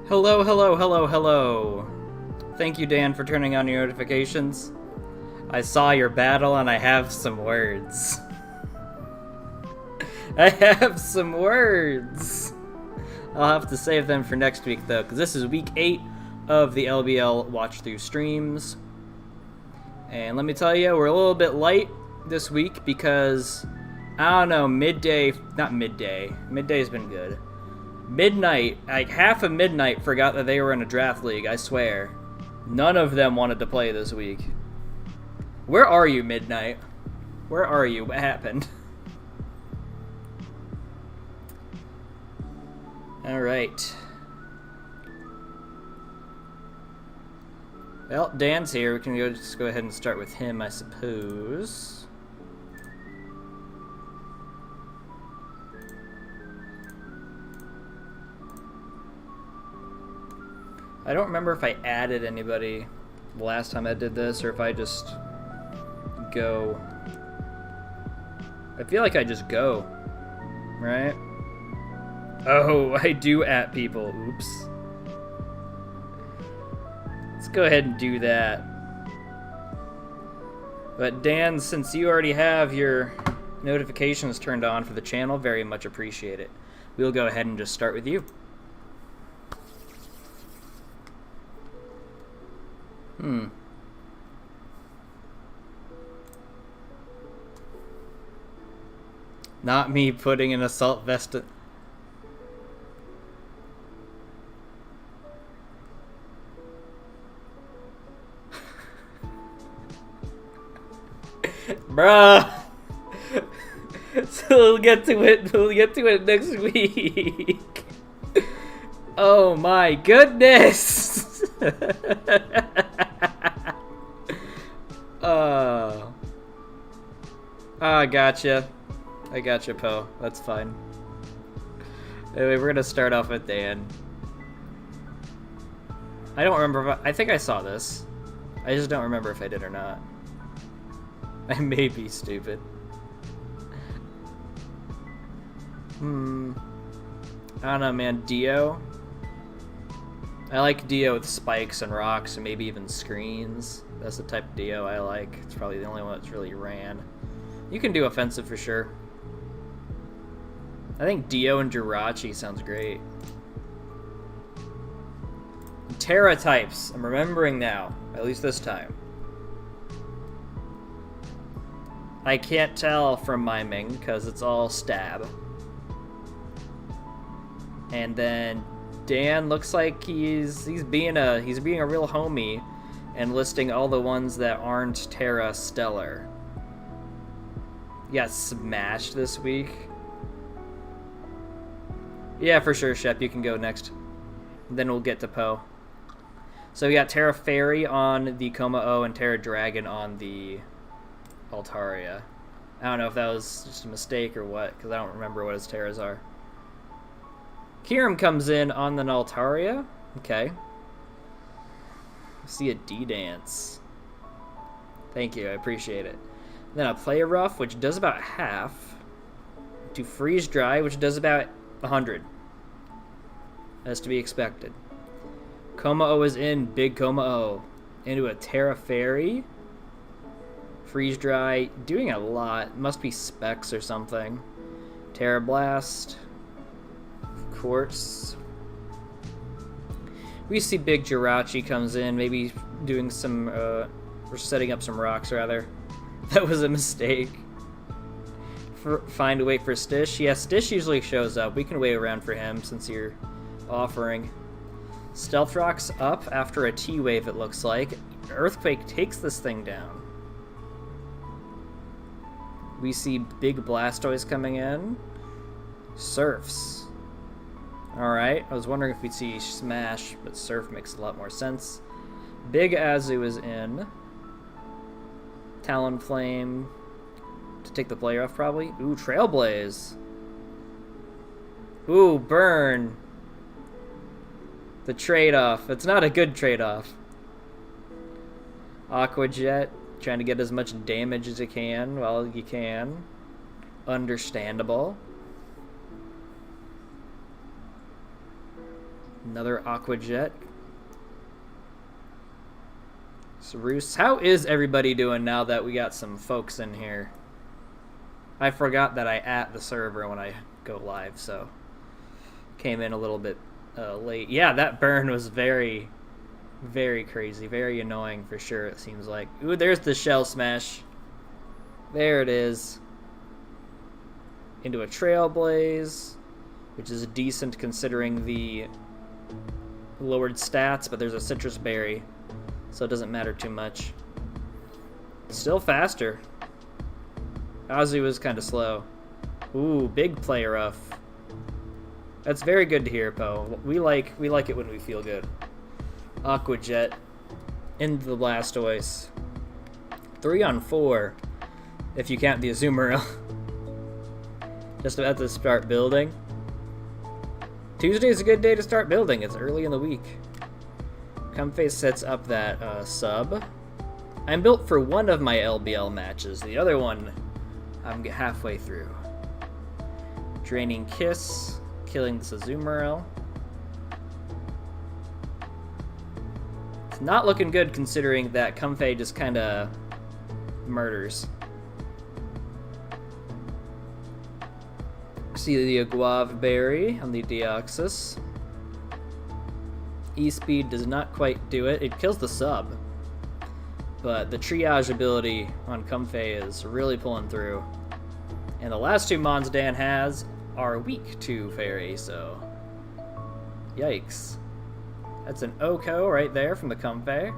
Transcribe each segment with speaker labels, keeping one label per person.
Speaker 1: Hello, hello, hello, hello. Thank you, Dan, for turning on your notifications. I saw your battle and I have some words. I have some words. I'll have to save them for next week, though, because this is week 8 of the LBL Watchthrough streams. And let me tell you, we're a little bit light this week because, I don't know, Midday's been good. Midnight, like half of Midnight forgot that they were in a draft league, I swear. None of them wanted to play this week. Where are you, Midnight? Where are you? What happened? Alright. Well, Dan's here. We can just go ahead and start with him, I suppose. I don't remember if I added anybody the last time I did this, or if I just go. I feel like I just go, right? Oh, I do at people. Oops. Let's go ahead and do that. But Dan, since you already have your notifications turned on for the channel, very much appreciate it. We'll go ahead and just start with you. Not me putting an assault vest. Bruh. So we'll get to it. We'll get to it next week. Oh my goodness. I gotcha. I gotcha, Poe. That's fine. Anyway, we're gonna start off with Dan. I don't remember if I think I saw this. I just don't remember if I did or not. I may be stupid. I don't know, man. Dio? I like Dio with spikes and rocks and maybe even screens. That's the type of Dio I like. It's probably the only one that's really ran. You can do offensive for sure. I think Dio and Jirachi sounds great. Terra types. I'm remembering now. At least this time. I can't tell from miming because it's all stab. And then Dan looks like he's being a real homie and listing all the ones that aren't Terra Stellar. You got smashed this week. Yeah, for sure, Shep. You can go next. Then we'll get to Poe. So we got Terra Fairy on the Coma-O and Terra Dragon on the Altaria. I don't know if that was just a mistake or what, because I don't remember what his Terras are. Kiram comes in on the Altaria. Okay. See a D-Dance. Thank you, I appreciate it. Then a Play Rough, which does about half. To Freeze Dry, which does about 100. As to be expected. Coma-O is in, big Coma-O. Into a Terra Fairy. Freeze Dry, doing a lot. Must be specs or something. Terra Blast. Of course. We see big Jirachi comes in, maybe doing some, or setting up some rocks rather. That was a mistake. Find a wait for Stish. Yeah, Stish usually shows up. We can wait around for him since you're offering. Stealth Rock's up after a T-Wave, it looks like. Earthquake takes this thing down. We see big Blastoise coming in. Surfs. Alright, I was wondering if we'd see Smash, but Surf makes a lot more sense. Big Azu is in. Talonflame to take the player off, probably. Ooh, Trailblaze. Ooh, Burn. The trade-off. It's not a good trade-off. Aqua Jet, trying to get as much damage as you can while you can. Understandable. Another Aqua Jet. Cerusse. How is everybody doing now that we got some folks in here? I forgot that I at the server when I go live, so came in a little bit late. Yeah, that burn was very, very crazy, very annoying for sure, it seems like. Ooh, there's the Shell Smash. There it is. Into a Trailblaze, which is decent considering the lowered stats, but there's a Citrus Berry, so it doesn't matter too much. Still faster. Azu was kind of slow. Ooh, big play rough. That's very good to hear, Poe. We like it when we feel good. Aqua Jet into the Blastoise. 3 on 4, if you count the Azumarill. Just about to start building. Tuesday's a good day to start building. It's early in the week. Comfey sets up that sub. I'm built for one of my LBL matches. The other one, I'm halfway through. Draining Kiss, killing this Azumarill. It's not looking good considering that Comfey just kind of murders. See the Guava Berry on the Deoxys. E-Speed does not quite do it. It kills the sub. But the triage ability on Comfey is really pulling through. And the last 2 Mons Dan has are weak to Fairy, so yikes. That's an Oko right there from the Comfey.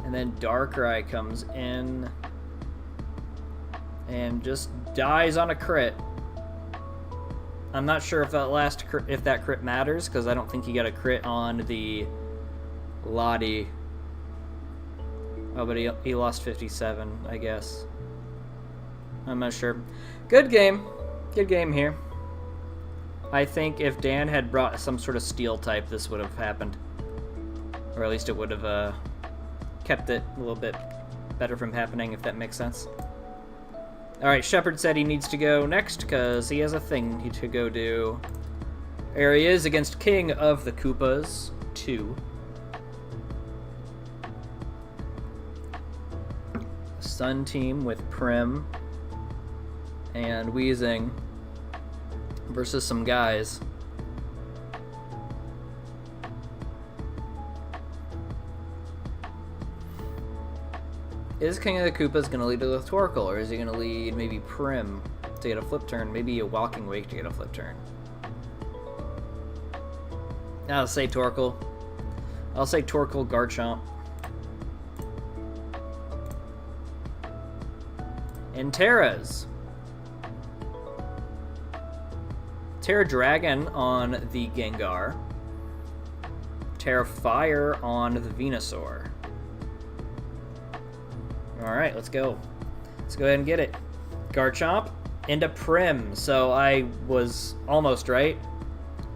Speaker 1: And then Darkrai comes in and just dies on a crit. I'm not sure if that crit matters, because I don't think he got a crit on the Lottie. Oh, but he lost 57, I guess. I'm not sure. Good game. Good game here. I think if Dan had brought some sort of steel type, this would have happened. Or at least it would have kept it a little bit better from happening, if that makes sense. Alright, Shepard said he needs to go next because he has a thing to go do. There he is against King of the Koopas 2. Sun team with Prim and Weezing versus some guys. Is King of the Koopas going to lead with Torkoal, or is he going to lead maybe Prim to get a flip turn, maybe a Walking Wake to get a flip turn? I'll say Torkoal. I'll say Torkoal Garchomp. And Terra's. Terra Dragon on the Gengar. Terra Fire on the Venusaur. Alright, let's go. Let's go ahead and get it. Garchomp into Prim. So I was almost right.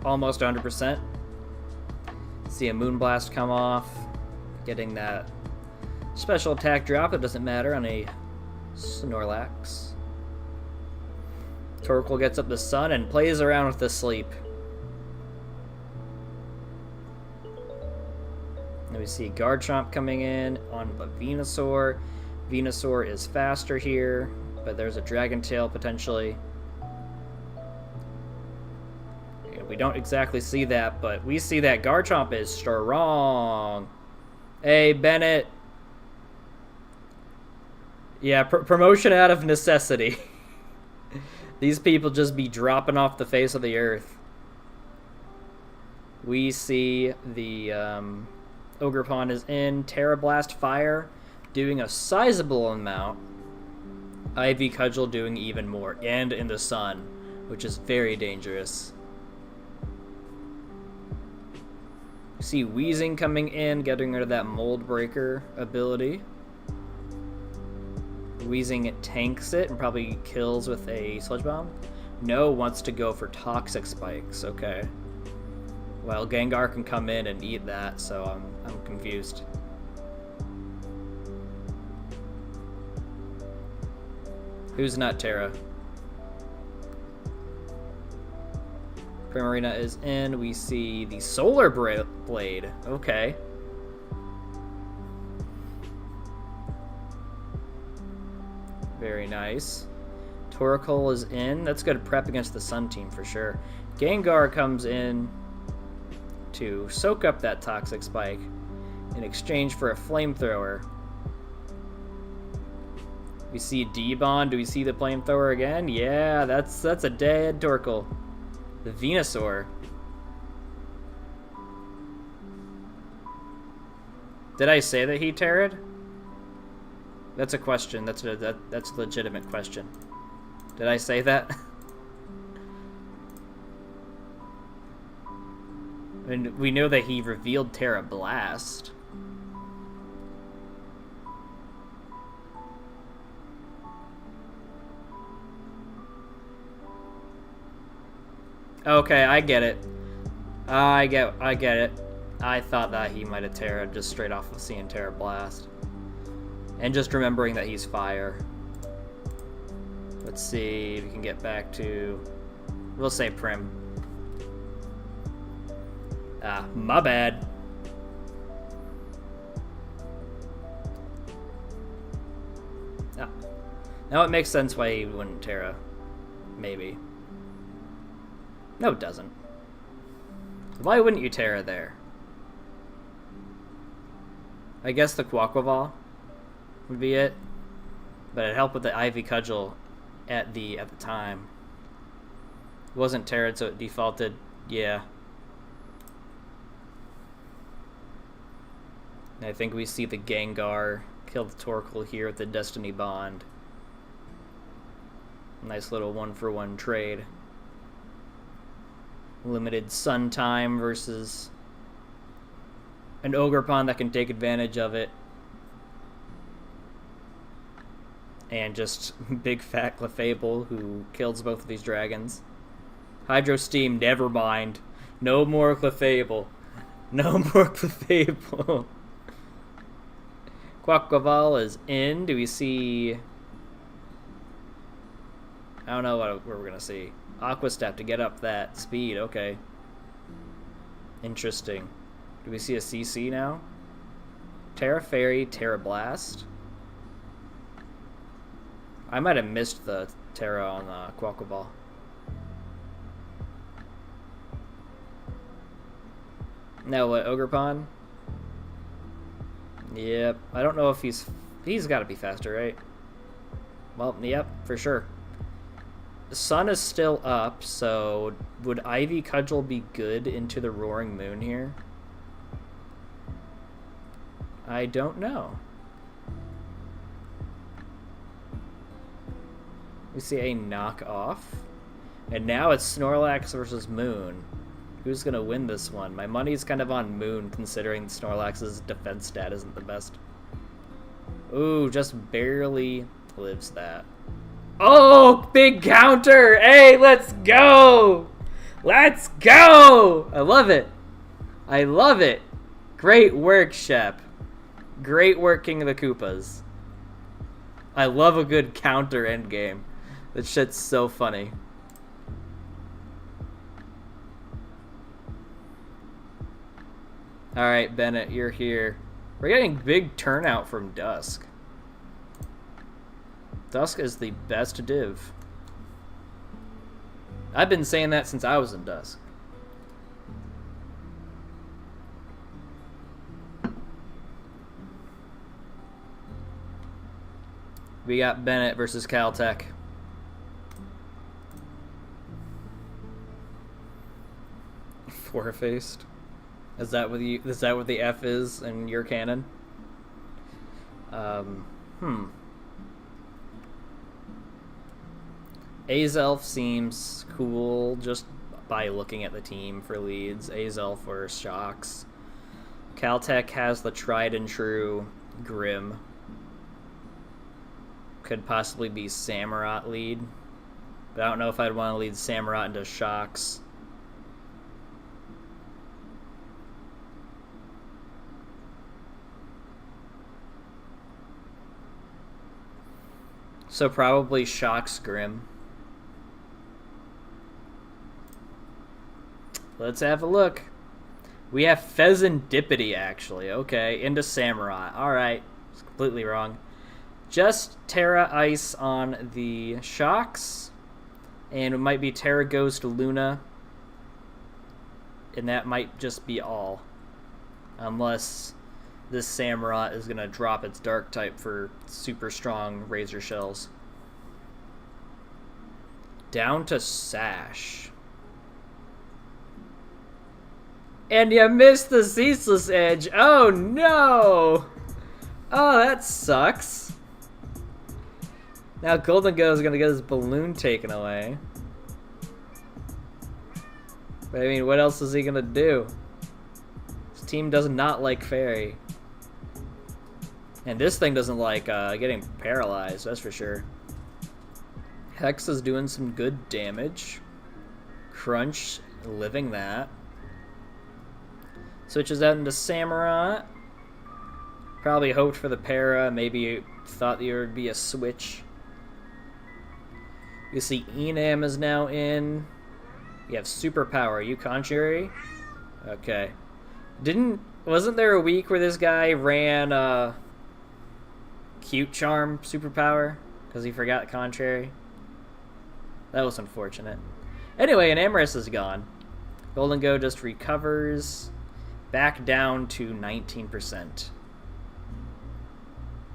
Speaker 1: Almost 100%. See a Moonblast come off. Getting that special attack drop. It doesn't matter on a Snorlax. Torkoal gets up the Sun and plays around with the Sleep. Then we see Garchomp coming in on the Venusaur. Venusaur is faster here, but there's a Dragon Tail potentially. We don't exactly see that, but we see that Garchomp is strong. Hey, Bennett. Yeah, promotion out of necessity. These people just be dropping off the face of the earth. We see the Ogerpon is in. Terra Blast Fire doing a sizable amount. Ivy Cudgel doing even more. And in the Sun, which is very dangerous. See Weezing coming in, getting rid of that Mold Breaker ability. Weezing tanks it and probably kills with a Sludge Bomb. No wants to go for Toxic Spikes. Okay. Well, Gengar can come in and eat that, so I'm confused. Who's not Terra? Primarina is in. We see the Solar Blade. Okay. Very nice. Torkoal is in. That's good prep against the Sun team for sure. Gengar comes in to soak up that Toxic Spike in exchange for a Flamethrower. We see D-Bond. Do we see the Flamethrower again? Yeah, that's a dead Torkoal. The Venusaur. Did I say that he terrored? That's a question. That's a legitimate question. Did I say that? And we know that he revealed Terra Blast. Okay, I get it. I get it. I thought that he might have Terra just straight off of seeing Terra Blast. And just remembering that he's fire. Let's see if we can get back to... We'll say Prim. Ah, my bad. Ah. Now it makes sense why he wouldn't Terra. Maybe. No, it doesn't. Why wouldn't you Terra there? I guess the Quaquaval would be it. But it helped with the Ivy Cudgel at the time. It wasn't Terra, so it defaulted. Yeah. And I think we see the Gengar kill the Torkoal here with the Destiny Bond. Nice little 1-for-1 trade. Limited sun time versus an Ogerpon that can take advantage of it. And just big fat Clefable who kills both of these dragons. Hydro Steam, never mind. No more Clefable. No more Clefable. Quaquaval is in. Do we see... I don't know what we're going to see. Aqua Step to get up that speed. Okay. Interesting. Do we see a CC now? Terra Fairy, Terra Blast. I might have missed the Terra on Quaquaval. Now what, Ogerpon? Yep. I don't know if he's got to be faster, right? Well, yep, for sure. The sun is still up, so would Ivy Cudgel be good into the Roaring Moon here? I don't know. We see a knockoff. And now it's Snorlax versus Moon. Who's going to win this one? My money's kind of on Moon, considering Snorlax's defense stat isn't the best. Ooh, just barely lives that. Oh, big counter! Hey, let's go! Let's go! I love it. I love it. Great work, Shep. Great work, King of the Koopas. I love a good counter endgame. That shit's so funny. Alright, Bennett, you're here. We're getting big turnout from Dusk. Dusk is the best div. I've been saying that since I was in Dusk. We got Bennett versus Caltech. Four-faced. Is that what the F is in your canon? Azelf seems cool just by looking at the team for leads. Azelf or Shocks. Caltech has the tried and true Grim. Could possibly be Samurott lead. But I don't know if I'd want to lead Samurott into Shocks. So probably Shocks Grim. Let's have a look. We have Pheasantipity, actually. Okay, into Samurai. Alright, it's completely wrong. Just Terra Ice on the Shocks. And it might be Terra Ghost Luna. And that might just be all. Unless this Samurai is going to drop its Dark type for super strong Razor Shells. Down to Sash. And you missed the Ceaseless Edge. Oh no! Oh, that sucks. Now Golden Go is going to get his balloon taken away. But I mean, what else is he going to do? His team does not like Fairy. And this thing doesn't like getting paralyzed, that's for sure. Hex is doing some good damage. Crunch, living that. Switches out into Samurai. Probably hoped for the para, maybe thought there would be a switch. You see Enam is now in. You have Superpower. Are you Contrary? Okay. Wasn't there a week where this guy ran Cute Charm Superpower? Because he forgot Contrary? That was unfortunate. Anyway, an Amorous is gone. Golden Go just recovers. Back down to 19%.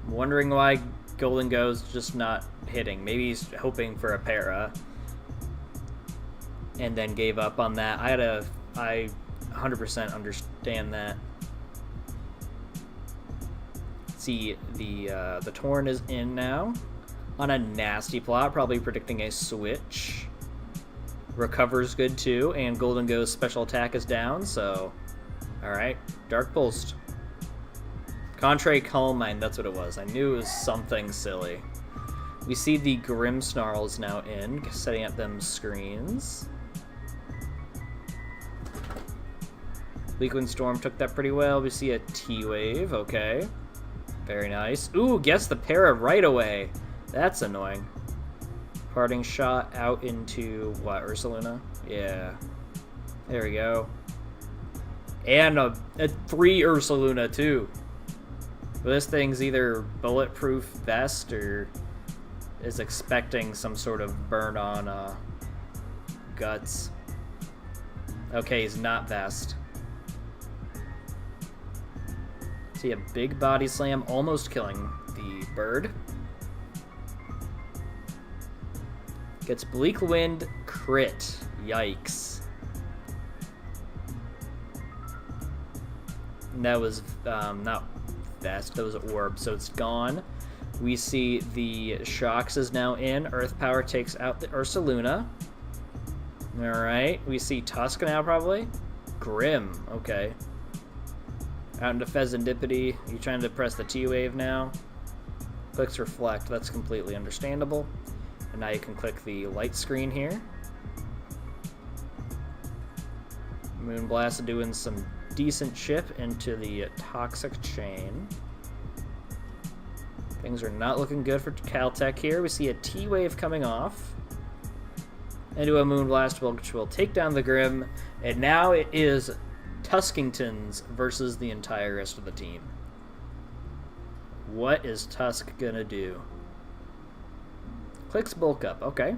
Speaker 1: I'm wondering why Golden Go's just not hitting. Maybe he's hoping for a para. And then gave up on that. I 100% understand that. See, the Torn is in now. On a nasty plot, probably predicting a switch. Recovers good too, and Golden Go's special attack is down, so... Alright, Dark Pulsed. Contrary Calm Mind, that's what it was. I knew it was something silly. We see the Grim Snarls now in, setting up them screens. Liquid Storm took that pretty well. We see a T-Wave, okay. Very nice. Ooh, gets the para right away. That's annoying. Parting Shot out into, what, Ursaluna? Yeah. There we go. And a 3 Ursaluna, too. Well, this thing's either bulletproof vest or is expecting some sort of burn on guts. Okay, he's not vest. See a big body slam, almost killing the bird. Gets Bleak Wind, crit. Yikes. And that was not vest, that was orb, so it's gone. We see the Shocks is now in. Earth Power takes out the Ursaluna. Alright, we see Tusk now probably. Grim, okay. Out into Pheasantipity. You trying to press the T-Wave now? Clicks Reflect, that's completely understandable. And now you can click the light screen here. Moonblast doing some decent chip into the Toxic Chain. Things are not looking good for Caltech here. We see a T-Wave coming off. Into a Moonblast, which will take down the Grim. And now it is Tuskingtons versus the entire rest of the team. What is Tusk gonna do? Clicks Bulk Up, okay.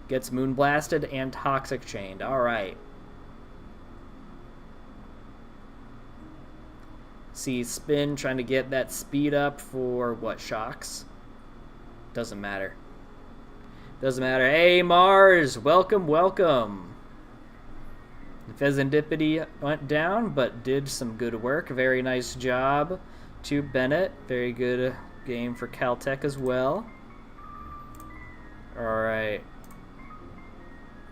Speaker 1: Gets Moonblasted and Toxic Chained, alright. See Spin trying to get that speed up for what, Shocks? Doesn't matter. Doesn't matter. Hey Mars, welcome, welcome. Pheasantipity went down, but did some good work. Very nice job to Bennett. Very good game for Caltech as well. Alright.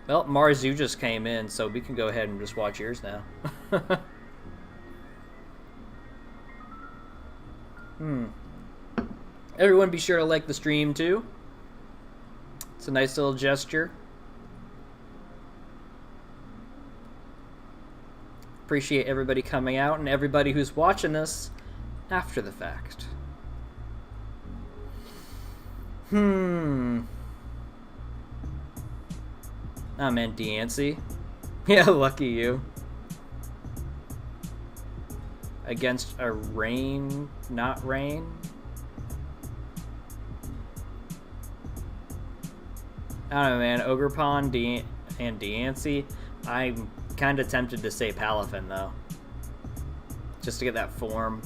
Speaker 1: Well, Mars, you just came in, so we can go ahead and just watch yours now. Everyone be sure to like the stream, too. It's a nice little gesture. Appreciate everybody coming out and everybody who's watching this after the fact. I meant Deancy. Yeah, lucky you. Against a rain, not rain. I don't know, man. Ogerpon and Deancy. I'm kind of tempted to say Palafin, though. Just to get that form.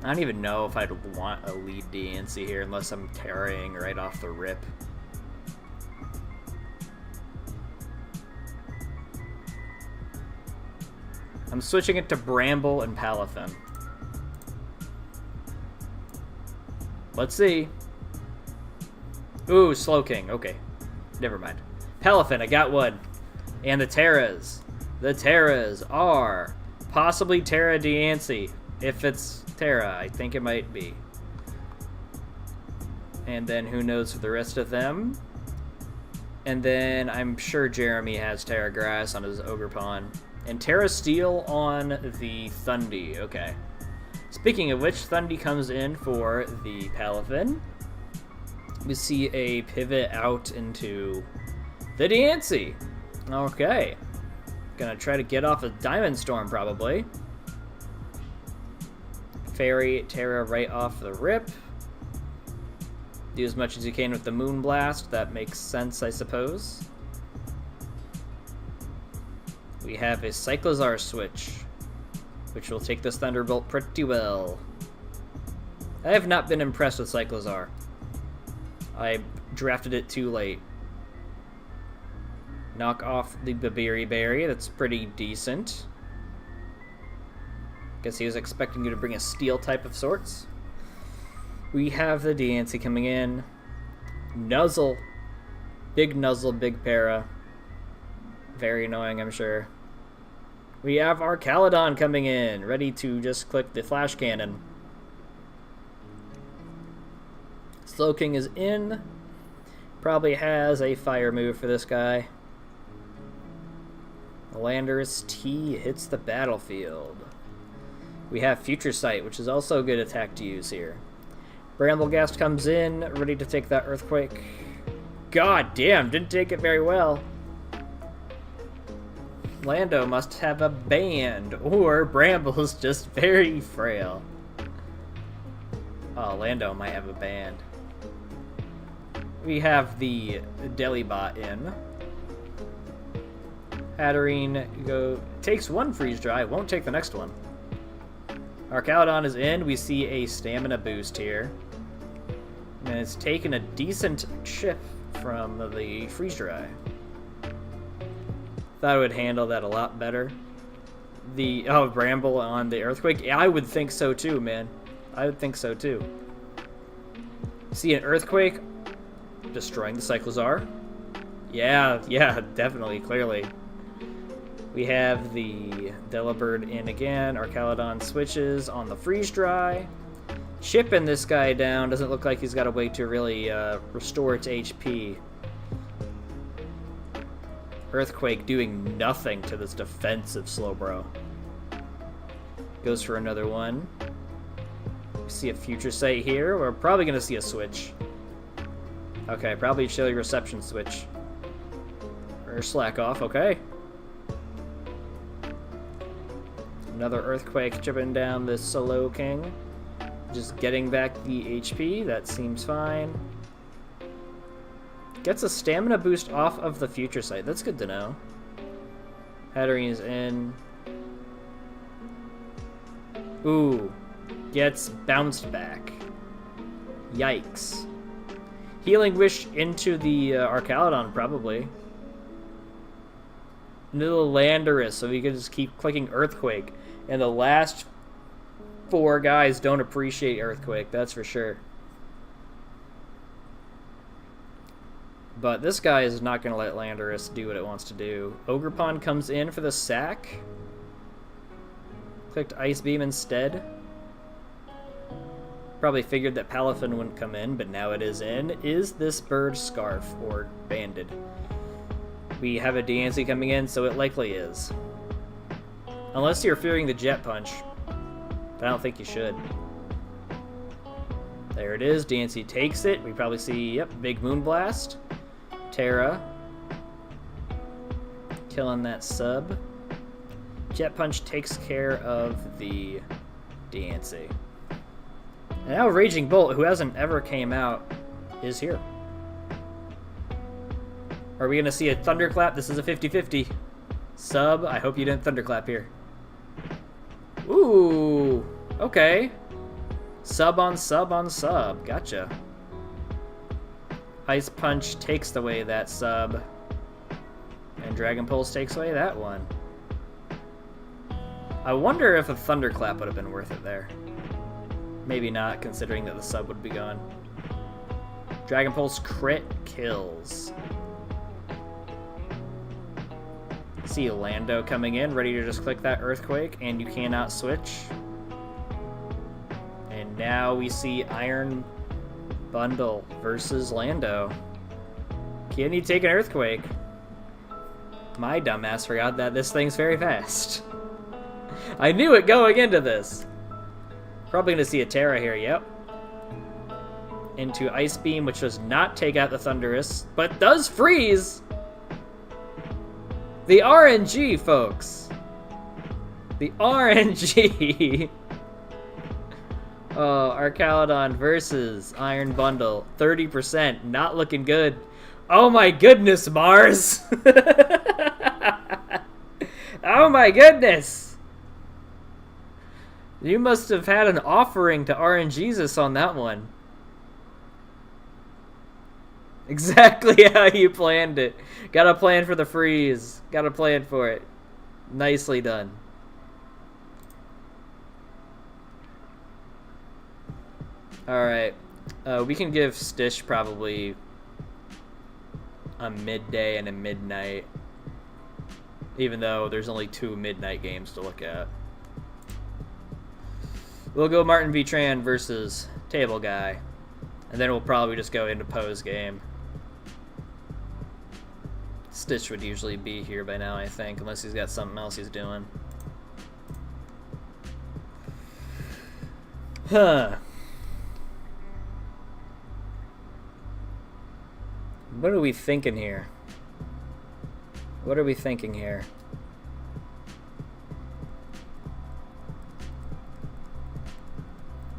Speaker 1: I don't even know if I'd want a lead Deancy here unless I'm carrying right off the rip. I'm switching it to Bramble and Palafin. Let's see. Ooh, Slowking. Okay. Never mind. Palafin, I got one. And the Terras. The Terras are possibly Terra Deancy. If it's Terra, I think it might be. And then who knows for the rest of them. And then I'm sure Jeremy has Terra Grass on his Ogerpon. And Terra Steel on the Thundy. Okay. Speaking of which, Thundy comes in for the Palafin. We see a pivot out into the Deancy. Okay. Gonna try to get off a Diamond Storm, probably. Fairy Terra right off the rip. Do as much as you can with the Moonblast. That makes sense, I suppose. We have a Cyclozar switch, which will take this Thunderbolt pretty well. I have not been impressed with Cyclozar. I drafted it too late. Knock off the Babiri Berry. That's pretty decent. Guess he was expecting you to bring a steel type of sorts. We have the Deancy coming in. Nuzzle. Big Nuzzle, big Para. Very annoying, I'm sure. We have our Caledon coming in, ready to just click the Flash Cannon. Slowking is in. Probably has a fire move for this guy. Landorus T hits the battlefield. We have Future Sight, which is also a good attack to use here. Bramblegast comes in, ready to take that Earthquake. God damn, didn't take it very well. Lando must have a band, or Bramble's just very frail. Oh, Lando might have a band. We have the Delibot in. Hatterene takes one Freeze Dry, won't take the next one. Our Caledon is in. We see a stamina boost here. And it's taken a decent chip from the Freeze Dry. Thought it would handle that a lot better. Oh, Bramble on the Earthquake? Yeah, I would think so too, man. I would think so too. See an Earthquake destroying the Cyclozar. Yeah, definitely, clearly. We have the Delibird in again. Our Caledon switches on the Freeze Dry. Chipping this guy down. Doesn't look like he's got a way to really restore its HP. Earthquake doing nothing to this defensive Slowbro. Goes for another one. We see a Future Sight here. We're probably going to see a switch. Okay, probably Chilly Reception switch. Or Slack Off, okay. Another Earthquake chipping down this Slowking. Just getting back the HP, that seems fine. Gets a stamina boost off of the Future Sight, that's good to know. Hatterene is in. Ooh, gets bounced back. Yikes. Healing Wish into the Arcalodon, probably. Into the Landorus, so we can just keep clicking Earthquake. And the last 4 guys don't appreciate Earthquake, that's for sure. But this guy is not going to let Landorus do what it wants to do. Ogerpon comes in for the sack. Clicked Ice Beam instead. Probably figured that Palafin wouldn't come in, but now it is in. Is this bird Scarf or Banded? We have a Deancy coming in, so it likely is. Unless you're fearing the Jet Punch. But I don't think you should. There it is. DNC takes it. We probably see, yep, big Moonblast. Terra. Killing that sub. Jet Punch takes care of the DNC. And now Raging Bolt, who hasn't ever came out, is here. Are we going to see a Thunderclap? This is a 50-50. Sub, I hope you didn't Thunderclap here. Ooh, okay. Sub on sub on sub. Gotcha. Ice Punch takes away that sub. And Dragon Pulse takes away that one. I wonder if a Thunderclap would have been worth it there. Maybe not, considering that the sub would be gone. Dragon Pulse crit kills. See Lando coming in, ready to just click that Earthquake, and you cannot switch. And now we see Iron Bundle versus Lando. Can he take an Earthquake? My dumbass forgot that this thing's very fast. I knew it going into this. Probably going to see a Terra here, yep. Into Ice Beam, which does not take out the Thunderous, but does freeze! The RNG, folks! The RNG! Oh, Arcalodon versus Iron Bundle. 30%, not looking good. Oh my goodness, Mars! Oh my goodness! You must have had an offering to RNGesus on that one. Exactly how you planned it. Gotta plan for the freeze. Gotta plan for it. Nicely done. Alright. We can give Stish probably a midday and a midnight. Even though there's only 2 midnight games to look at. We'll go Martin V. Tran versus Table Guy. And then we'll probably just go into pose game. Stitch would usually be here by now, I think, unless he's got something else he's doing. Huh. What are we thinking here? What are we thinking here?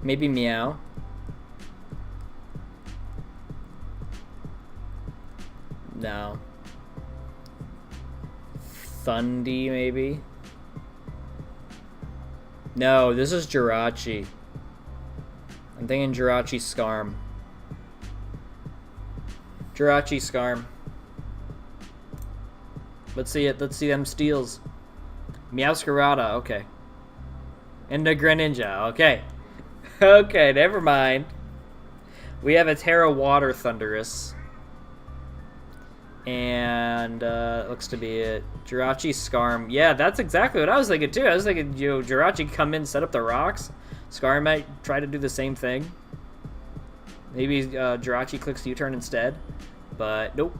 Speaker 1: Maybe Meow. No. Thundy, maybe? No, this is Jirachi. I'm thinking Jirachi Skarm. Jirachi Skarm. Let's see it. Let's see them steals. Meowscarada, okay. And the Greninja, okay. Okay, never mind. We have a Terra Water Thundurus. And looks to be it. Jirachi Skarm. Yeah, that's exactly what I was thinking too. I was thinking, you know, Jirachi come in, set up the rocks. Skarm might try to do the same thing. Maybe Jirachi clicks U-turn instead. But nope.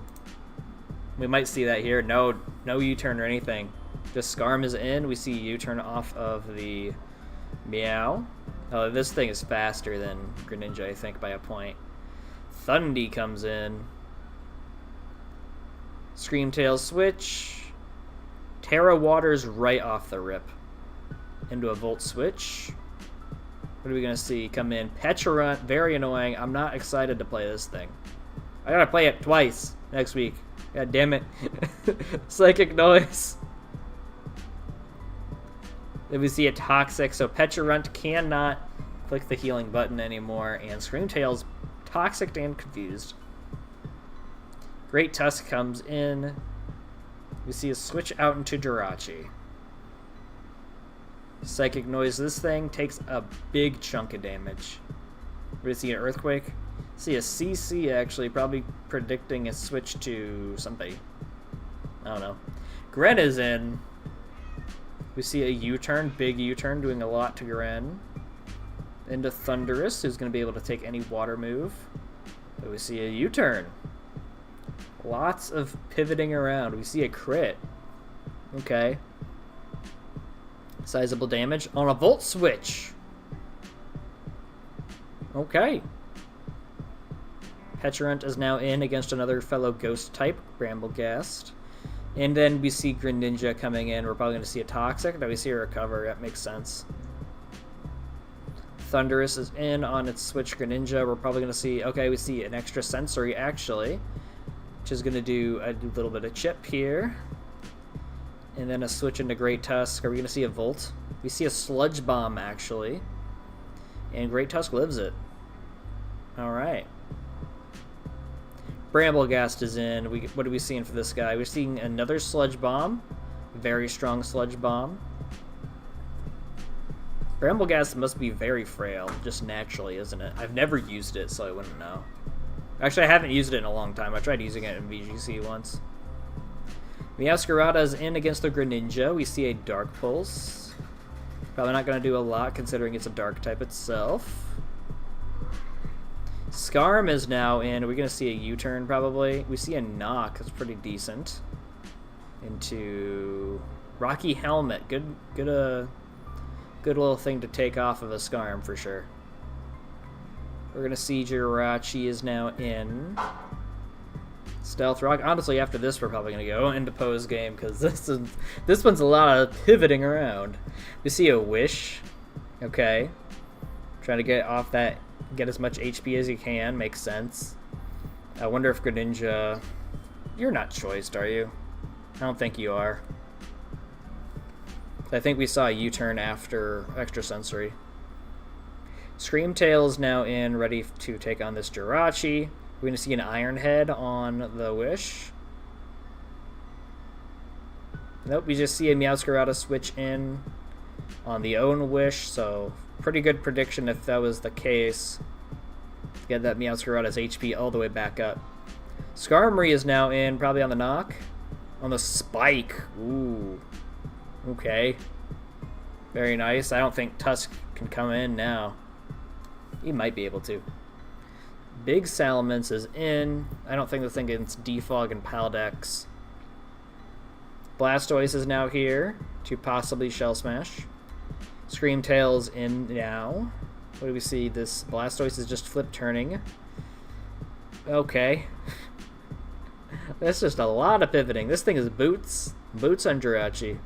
Speaker 1: We might see that here. No U-turn or anything. Just Skarm is in. We see U-turn off of the Meow. Oh, this thing is faster than Greninja, I think, by a point. Thundy comes in. Screamtail switch. Terra Waters right off the rip. Into a Volt switch. What are we going to see come in? Pecharunt, very annoying. I'm not excited to play this thing. I gotta play it twice next week. God damn it. Psychic Noise. Then we see a Toxic, so Pecharunt cannot click the healing button anymore, and Screamtail's Toxic and confused. Great Tusk comes in. We see a switch out into Jirachi. Psychic Noise. This thing takes a big chunk of damage. We're going to see an Earthquake. See a CC actually, probably predicting a switch to somebody. I don't know. Gren is in. We see a U-turn, big U-turn, doing a lot to Gren. Into Thundurus, who's going to be able to take any water move. But we see a U-turn. Lots of pivoting around. We see a crit. Okay. Sizable damage on a Volt switch. Okay. Petulant is now in against another fellow ghost type, Brambleghast. And then we see Greninja coming in. We're probably going to see a Toxic. Then we see a Recover. That makes sense. Thundurus is in on its switch Greninja. We're probably going to see... Okay, we see an extra Sensory, actually. Which is going to do a little bit of Chip here. And then a switch into Great Tusk. Are we going to see a Volt? We see a Sludge Bomb, actually. And Great Tusk lives it. Alright. Brambleghast is in. What are we seeing for this guy? We're seeing another Sludge Bomb. Very strong Sludge Bomb. Brambleghast must be very frail, just naturally, isn't it? I've never used it, so I wouldn't know. Actually, I haven't used it in a long time. I tried using it in VGC once. Meowscarada is in against the Greninja. We see a Dark Pulse. Probably not going to do a lot, considering it's a Dark type itself. Scarm is now in. Are we going to see a U-turn, probably? We see a Knock. That's pretty decent. Into Rocky Helmet. Good little thing to take off of a Scarm, for sure. We're going to see Jirachi is now in. Stealth Rock. Honestly, after this, we're probably going to go into pose game, because this one's a lot of pivoting around. We see a Wish. Okay. Trying to get off that, get as much HP as you can. Makes sense. I wonder if Greninja... You're not choiced, are you? I don't think you are. I think we saw a U-turn after Extra Sensory. Screamtail is now in, ready to take on this Jirachi. We're going to see an Iron Head on the Wish. Nope, we just see a Meowscarada switch in on the own Wish, so pretty good prediction if that was the case. Get that Meowscarada's HP all the way back up. Skarmory is now in, probably on the Knock. On the Spike. Ooh. Okay. Very nice. I don't think Tusk can come in now. He might be able to. Big Salamence is in. I don't think they're thinking it's Defog and Paldex. Blastoise is now here to possibly Shell Smash. Screamtail's in now. What do we see? This Blastoise is just flip turning. Okay. That's just a lot of pivoting. This thing is Boots. Boots on Jirachi.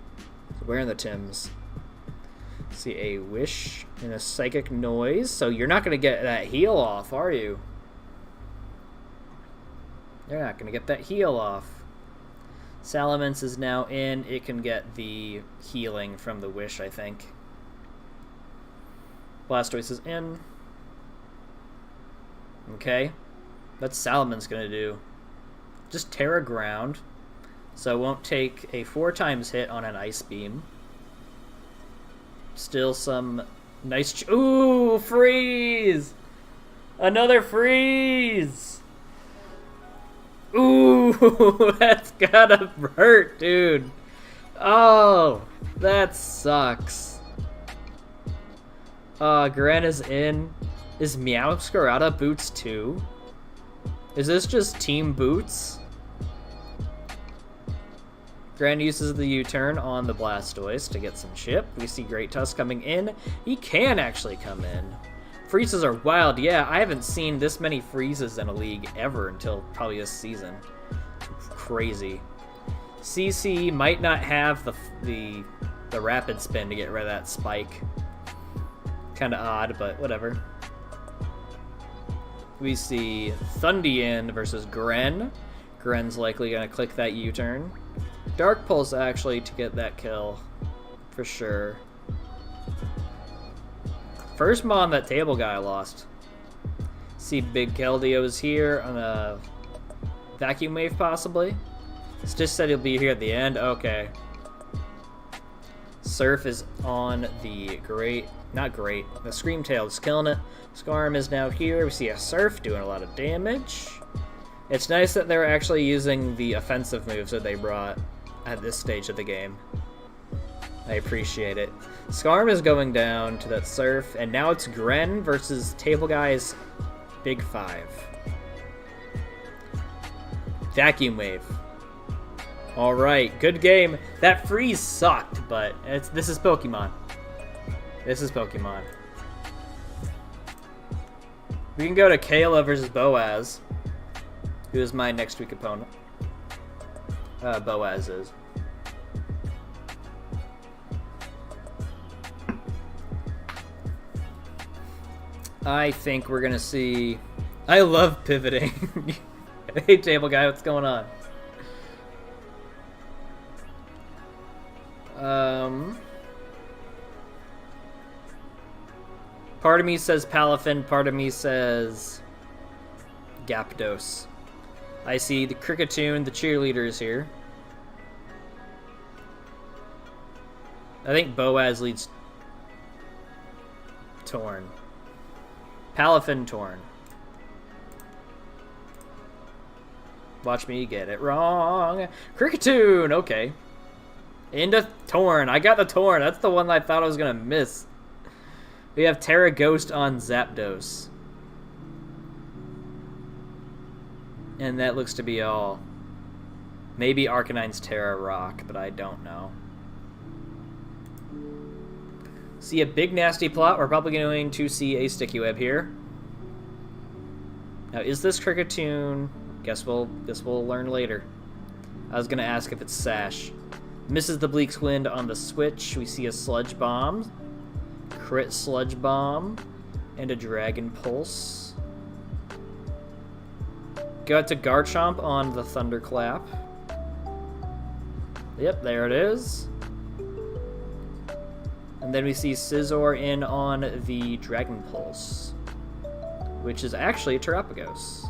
Speaker 1: Wearing the Tims. See a Wish and a Psychic Noise. So you're not going to get that heal off, are you? You're not going to get that heal off. Salamence is now in. It can get the healing from the Wish, I think. Blastoise is in. Okay. What's Salamence going to do? Just Terra Ground. So it won't take a 4x hit on an Ice Beam. Still some nice... Ooh, Freeze! Another Freeze! Ooh, that's gotta hurt, dude. Oh, that sucks. Gren is in. Is Meowscarada Boots too? Is this just Team Boots? Gren uses the U-turn on the Blastoise to get some chip. We see Great Tusk coming in. He can actually come in. Freezes are wild. Yeah, I haven't seen this many freezes in a league ever until probably this season. Crazy. CC might not have the rapid spin to get rid of that spike. Kind of odd, but whatever. We see Thundian versus Gren. Gren's likely going to click that U-turn. Dark Pulse actually to get that kill, for sure. First Mon that table guy lost. See Big Keldeo is here on a Vacuum Wave possibly. It's just said he'll be here at the end. Okay. Surf is on the the Screamtail is killing it. Scarm is now here. We see a Surf doing a lot of damage. It's nice that they're actually using the offensive moves that they brought at this stage of the game. I appreciate it. Scarm is going down to that Surf, and now it's Gren versus Table Guy's Big Five. Vacuum Wave. Alright, good game. That freeze sucked, but this is Pokemon. This is Pokemon. We can go to Kayla versus Boaz. Who is my next week opponent? Boaz is. I think we're gonna see... I love pivoting. Hey, table guy, what's going on? Part of me says Palafin, part of me says Gapdos. I see the Cricketoon, the cheerleaders here. I think Boaz leads Torn. Palafin Torn. Watch me get it wrong. Cricketoon, okay. Into Torn. I got the Torn. That's the one I thought I was going to miss. We have Terra Ghost on Zapdos. And that looks to be all. Maybe Arcanine's Terra Rock, but I don't know. See a big nasty plot. We're probably going to see a Sticky Web here. Now, is this Cricketoon? Guess we'll learn later. I was gonna ask if it's Sash. Misses the Bleak's Wind on the switch. We see a Sludge Bomb, crit Sludge Bomb, and a Dragon Pulse. Got to Garchomp on the Thunderclap. Yep, there it is. And then we see Scizor in on the Dragon Pulse, which is actually a Terapagos.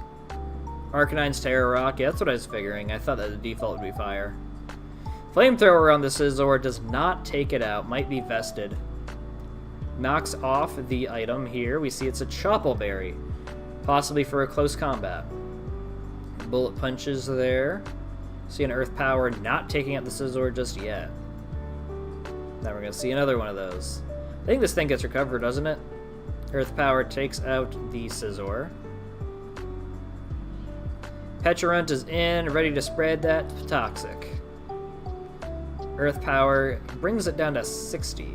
Speaker 1: Arcanine's Terra Rock, yeah, that's what I was figuring. I thought that the default would be Fire. Flamethrower on the Scizor does not take it out, might be vested. Knocks off the item here. We see it's a Chople Berry, possibly for a close combat. Bullet Punches there. See an Earth Power not taking out the Scizor just yet. Now we're going to see another one of those. I think this thing gets recovered, doesn't it? Earth Power takes out the Scizor. Pecharunt is in, ready to spread that Toxic. Earth Power brings it down to 60.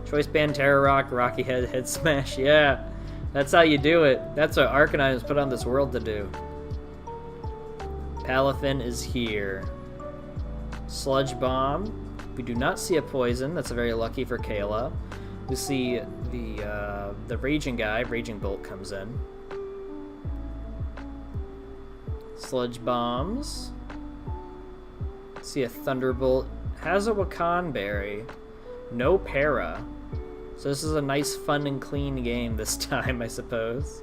Speaker 1: Choice Band, Terra Rock, Rocky Head, Head Smash. Yeah, that's how you do it. That's what Arcanine was put on this world to do. Palafin is here. Sludge Bomb. We do not see a Poison. That's very lucky for Kayla. We see the Raging guy. Raging Bolt comes in. Sludge Bombs. See a Thunderbolt. Has a Wakan Berry. No Para. So this is a nice, fun, and clean game this time, I suppose.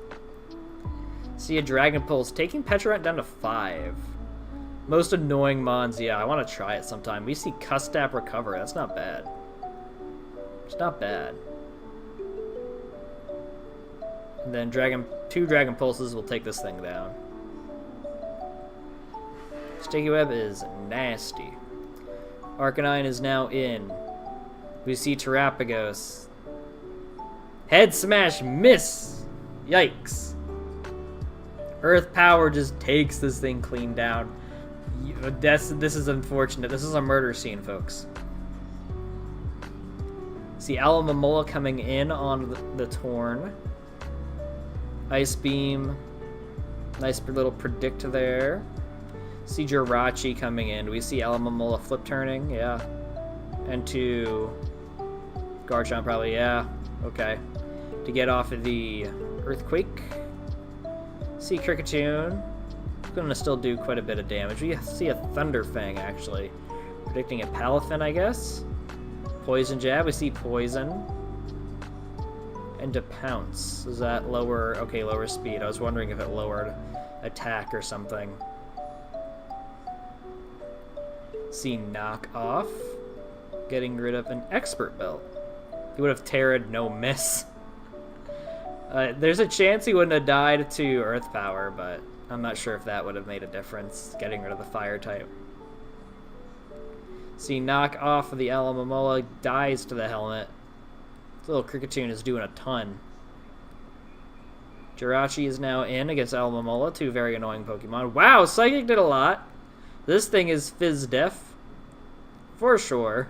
Speaker 1: See a Dragon Pulse. Taking Pecharunt down to 5. Most annoying Mons. Yeah, I want to try it sometime. We see Custap Recover. That's not bad. It's not bad. And then 2 Dragon Pulses will take this thing down. Sticky Web is nasty. Arcanine is now in. We see Terapagos. Head Smash, miss! Yikes. Earth Power just takes this thing clean down. This is unfortunate. This is a murder scene, folks. See Alomomola coming in on the Torn. Ice Beam. Nice little predict there. See Jirachi coming in. Do we see Alomomola flip turning? Yeah. And to Garchomp probably, yeah. Okay. To get off of the Earthquake. See Cricketoon. Gonna still do quite a bit of damage. We see a Thunderfang actually. Predicting a Palafin, I guess. Poison Jab. We see Poison. And to Pounce. Is that lower? Okay, lower speed. I was wondering if it lowered attack or something. See Knock Off. Getting rid of an Expert Belt. He would have Terra'd no miss. There's a chance he wouldn't have died to Earth Power, but I'm not sure if that would have made a difference, getting rid of the Fire type. See Knock Off of the Alomomola, dies to the helmet. This little Cricketoon is doing a ton. Jirachi is now in against Alomomola, 2 very annoying Pokemon. Wow, Psychic did a lot. This thing is Fizz Def. For sure.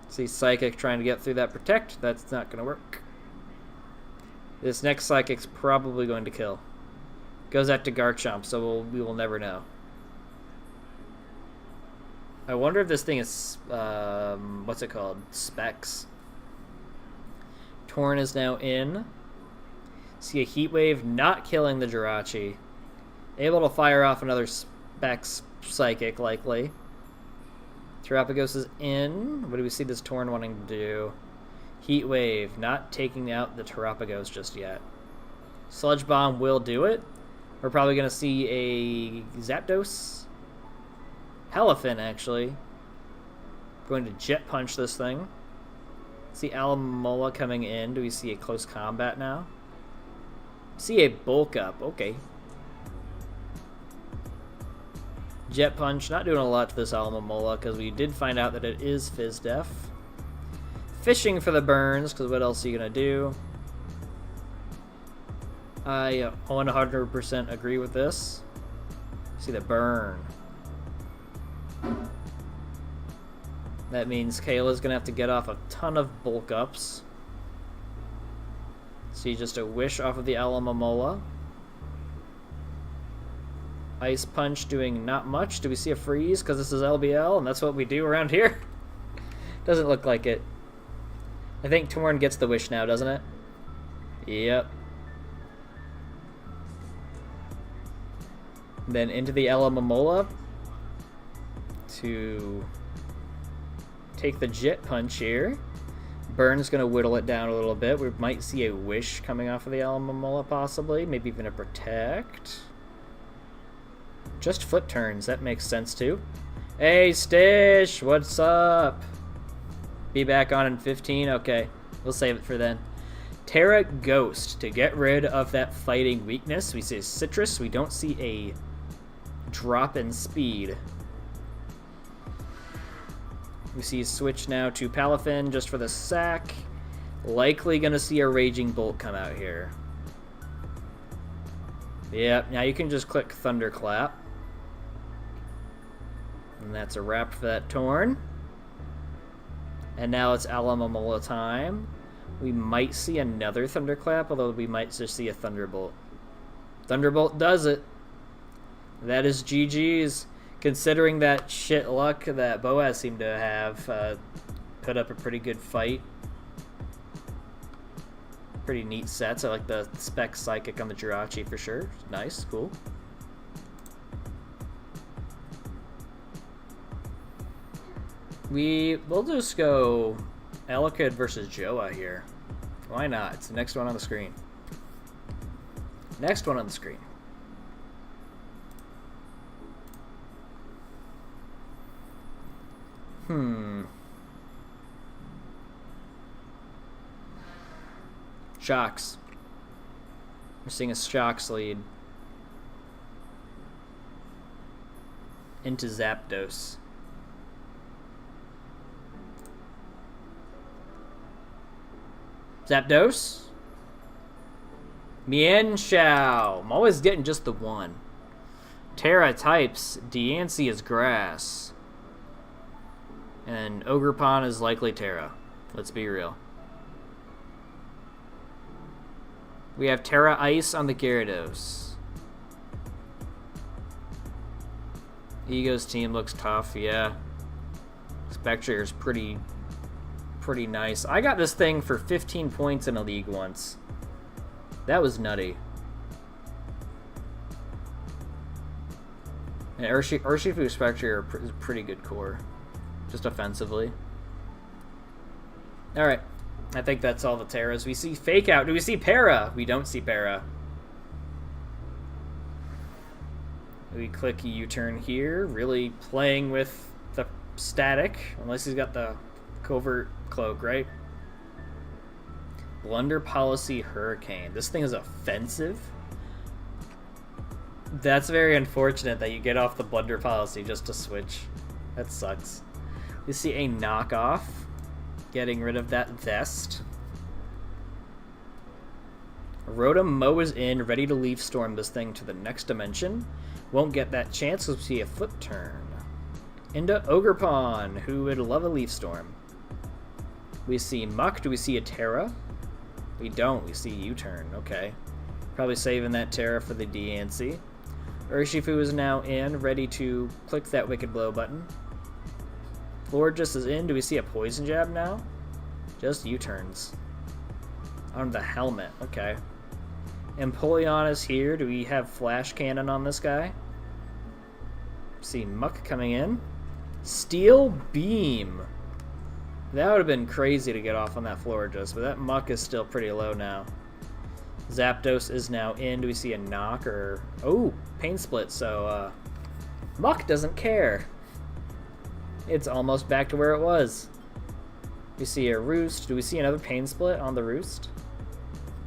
Speaker 1: See Psychic trying to get through that Protect. That's not going to work. This next Psychic's probably going to kill. Goes out to Garchomp, so we will never know. I wonder if this thing is, what's it called? Specs. Torn is now in. See a Heat Wave not killing the Jirachi. Able to fire off another Specs Psychic, likely. Terapagos is in. What do we see this Torn wanting to do? Heat Wave, not taking out the Terapagos just yet. Sludge Bomb will do it. We're probably going to see a Zapdos. Helifin, actually. Going to Jet Punch this thing. See Alamola coming in. Do we see a close combat now? See a Bulk Up. Okay. Jet Punch. Not doing a lot to this Alamola because we did find out that it is Fizz Def. Fishing for the burns because what else are you going to do? I 100% agree with this. See the burn. That means Kayla's going to have to get off a ton of bulk ups. See just a wish off of the Alamola. Ice Punch doing not much. Do we see a freeze? Because this is LBL and that's what we do around here. Doesn't look like it. I think Torn gets the wish now, doesn't it? Yep. Then into the Alamola to take the Jet Punch here. Burn's going to whittle it down a little bit. We might see a Wish coming off of the Alamola possibly. Maybe even a Protect. Just Flip Turns. That makes sense too. Hey, Stish! What's up? Be back on in 15? Okay. We'll save it for then. Terra Ghost to get rid of that fighting weakness. We see a Citrus. We don't see a drop in speed. We see a switch now to Palafin just for the sack. Likely going to see a Raging Bolt come out here. Yep, now you can just click Thunderclap. And that's a wrap for that Torn. And now it's Alamola time. We might see another Thunderclap, although we might just see a Thunderbolt. Thunderbolt does it. That is GG's. Considering that shit luck that Boaz seemed to have, put up a pretty good fight. Pretty neat sets. I like the Spec Psychic on the Jirachi for sure. Nice, cool. We'll just go Elekid versus Joa here. Why not? It's the next one on the screen. Next one on the screen. Shocks. We're seeing a Shocks lead. Into Zapdos. Zapdos? Mienshao. I'm always getting just the one. Terra types. Diancie is grass. And Ogerpon is likely Terra. Let's be real. We have Terra Ice on the Gyarados. Ego's team looks tough, yeah. Spectre is pretty nice. I got this thing for 15 points in a league once. That was nutty. And Urshifu Spectre is a pretty good core. Just offensively. Alright. I think that's all the Terras. We see Fake Out. Do we see Para? We don't see Para. We click U-turn here. Really playing with the static. Unless he's got the covert cloak, right? Blunder Policy Hurricane. This thing is offensive. That's very unfortunate that you get off the Blunder Policy just to switch. That sucks. You see a knockoff. Getting rid of that vest. Rotom Mow is in, ready to Leaf Storm this thing to the next dimension. Won't get that chance, so we see a Flip Turn. Into Ogerpon, who would love a Leaf Storm. We see Muck. Do we see a Terra? We don't. We see U-turn. Okay. Probably saving that Terra for the DNC. Urshifu is now in, ready to click that Wicked Blow button. Florges is in. Do we see a Poison Jab now? Just U-turns. On the helmet, okay. Empoleon is here. Do we have Flash Cannon on this guy? See Muck coming in. Steel Beam. That would have been crazy to get off on that Florges, but that Muck is still pretty low now. Zapdos is now in. Do we see a knock or... Oh, Pain Split, so Muck doesn't care. It's almost back to where it was. We see a Roost. Do we see another Pain Split on the Roost?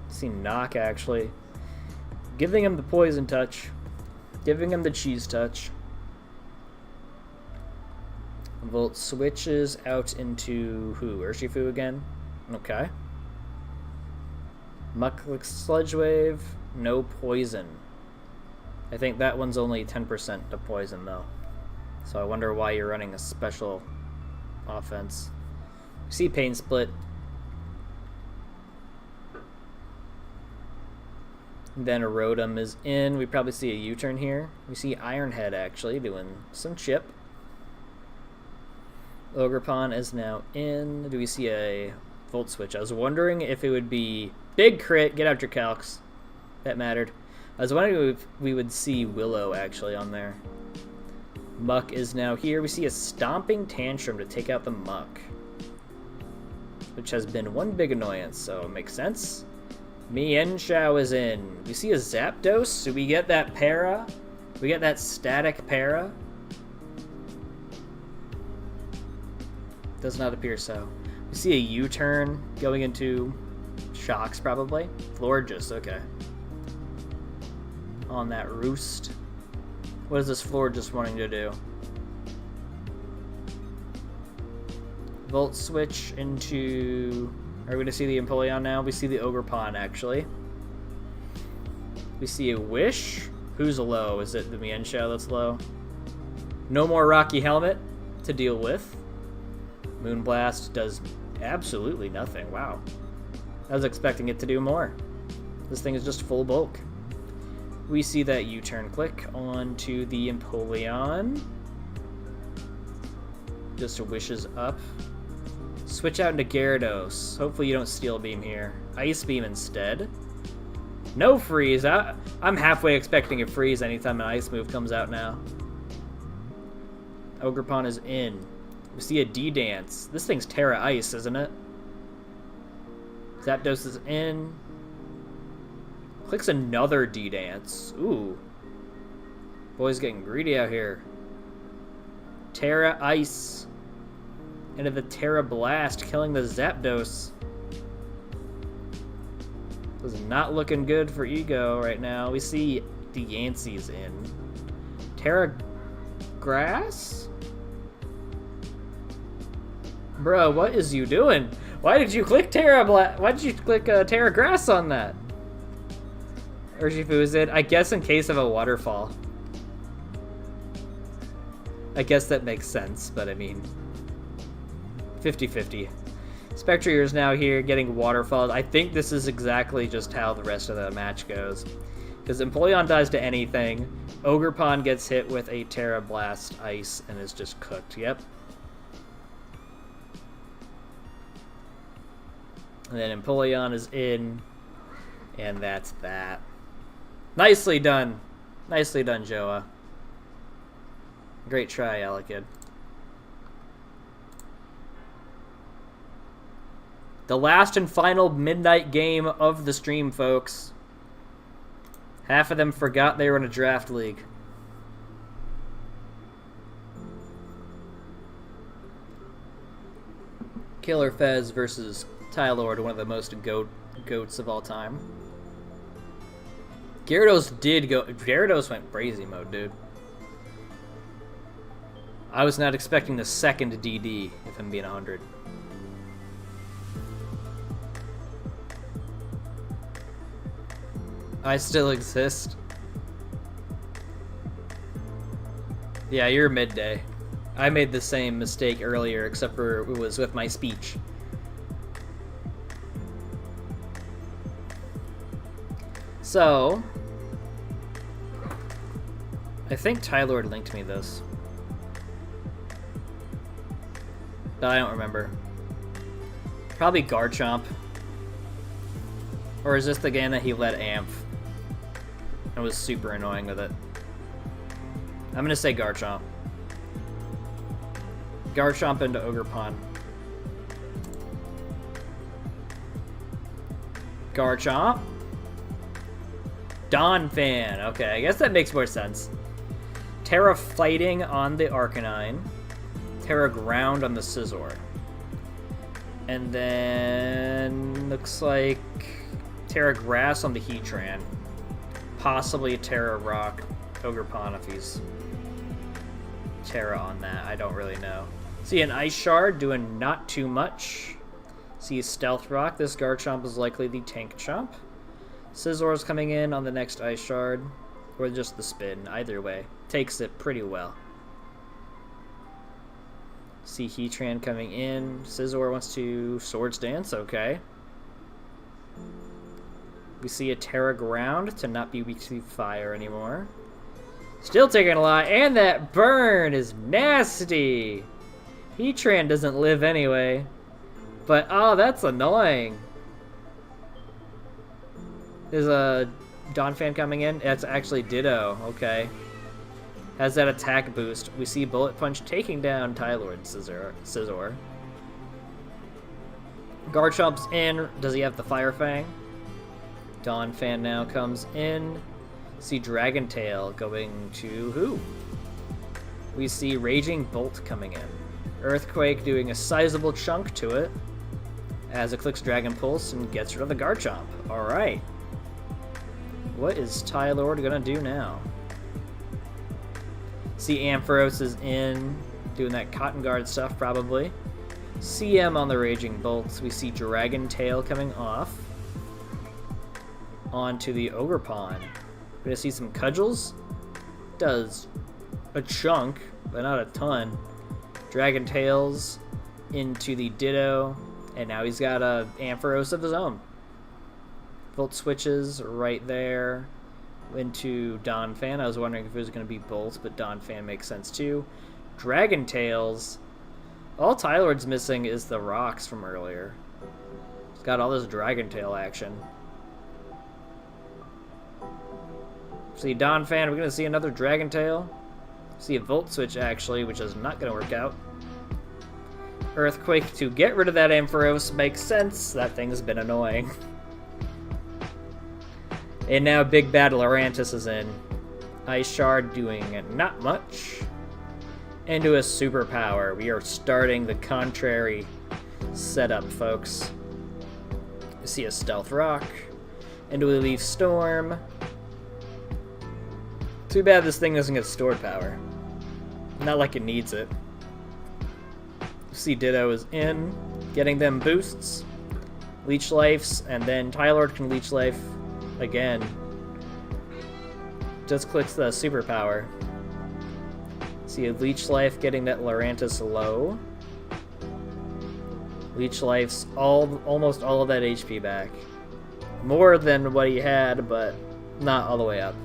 Speaker 1: See knock, actually. Giving him the Poison Touch. Giving him the Cheese Touch. Volt switches out into who? Urshifu again? Okay. Muck clicks Sludge Wave. No poison. I think that one's only 10% to poison, though. So I wonder why you're running a special offense. We see Pain Split. Then a Rotom is in. We probably see a U-turn here. We see Iron Head actually doing some chip. Ogerpon is now in. Do we see a Volt Switch? I was wondering if it would be big crit. Get out your calcs. That mattered. I was wondering if we would see Willow actually on there. Muck is now here. We see a Stomping Tantrum to take out the Muck, which has been one big annoyance, so it makes sense. Mienshao is in. We see a Zapdos. Do we get that para? We get that static para? Does not appear so. We see a U-turn going into Shocks, probably. Florges, okay. On that Roost. What is this Florges wanting to do? Volt switch into... Are we going to see the Empoleon now? We see the Ogerpon, actually. We see a Wish. Who's low? Is it the Mienshao that's low? No more Rocky Helmet to deal with. Moonblast does absolutely nothing. Wow. I was expecting it to do more. This thing is just full bulk. We see that U-turn click onto the Empoleon. Just wishes up. Switch out into Gyarados. Hopefully you don't Steel Beam here. Ice Beam instead. No freeze. I'm halfway expecting a freeze anytime an ice move comes out now. Ogerpon is in. We see a D-Dance. This thing's Terra Ice, isn't it? Zapdos is in. Clicks another D-Dance. Ooh. Boy's getting greedy out here. Terra Ice. Into the Terra Blast, killing the Zapdos. This is not looking good for Ego right now. We see the Yancey's in. Terra Grass? Bro, what is you doing? Why did you click Why did you click Terra Grass on that? Urshifu is in. I guess in case of a waterfall. I guess that makes sense, but I mean... 50-50. Spectrier is now here getting waterfalled. I think this is exactly just how the rest of the match goes. Because Empoleon dies to anything. Ogerpon gets hit with a Terra Blast Ice and is just cooked. Yep. And then Empoleon is in. And that's that. Nicely done. Nicely done, Joa. Great try, Alakid. The last and final midnight game of the stream, folks. Half of them forgot they were in a draft league. Killer Fez versus Tylord, one of the most goats of all time. Gyarados went crazy mode, dude. I was not expecting the second DD, if I'm being 100. I still exist. Yeah, you're midday. I made the same mistake earlier, except for it was with my speech. So, I think Tylord linked me this. But I don't remember. Probably Garchomp. Or is this the game that he let Amph? And was super annoying with it. I'm gonna say Garchomp. Garchomp into Ogerpon. Garchomp. Donphan. Okay, I guess that makes more sense. Terra Fighting on the Arcanine. Terra Ground on the Scizor. And then looks like Terra Grass on the Heatran. Possibly Terra Rock Ogerpon if he's Terra on that. I don't really know. See an Ice Shard doing not too much. See Stealth Rock. This Garchomp is likely the Tank Chomp. Scizor's coming in on the next Ice Shard. Or just the Spin. Either way. Takes it pretty well. See Heatran coming in. Scizor wants to Swords Dance. Okay. We see a Terra Ground to not be weak to fire anymore. Still taking a lot. And that burn is nasty. Heatran doesn't live anyway. But, oh, that's annoying. There's a Donphan coming in. That's actually Ditto. Okay. Has that attack boost. We see Bullet Punch taking down Tylord Scizor. Garchomp's in. Does he have the Fire Fang? Donphan now comes in. See Dragon Tail going to who? We see Raging Bolt coming in. Earthquake doing a sizable chunk to it as it clicks Dragon Pulse and gets rid of the Garchomp. Alright. What is Tylord gonna do now? See Ampharos is in, doing that Cotton Guard stuff probably. CM on the Raging Bolts. We see Dragon Tail coming off. Onto the Ogerpon. We're gonna see some Cudgels. Does a chunk, but not a ton. Dragon Tails into the Ditto, and now he's got a Ampharos of his own. Volt switches right there into Donphan. I was wondering if it was going to be Bolt, but Donphan makes sense too. Dragon Tails. All Tylord's missing is the rocks from earlier. He's got all this Dragon Tail action. See Donphan, we're going to see another Dragon Tail. See a Volt Switch, actually, which is not going to work out. Earthquake to get rid of that Ampharos makes sense. That thing's been annoying. And now Big Bad Lurantis is in. Ice Shard doing not much. Into a superpower. We are starting the contrary setup, folks. You see a Stealth Rock. Into a Leaf Storm. Too bad this thing doesn't get stored power. Not like it needs it. See Ditto is in, getting them boosts. Leech Lifes, and then Tylord can Leech Life again. Just clicks the superpower. See a Leech Life getting that Lurantis low. Leech Life's almost all of that HP back. More than what he had, but not all the way up.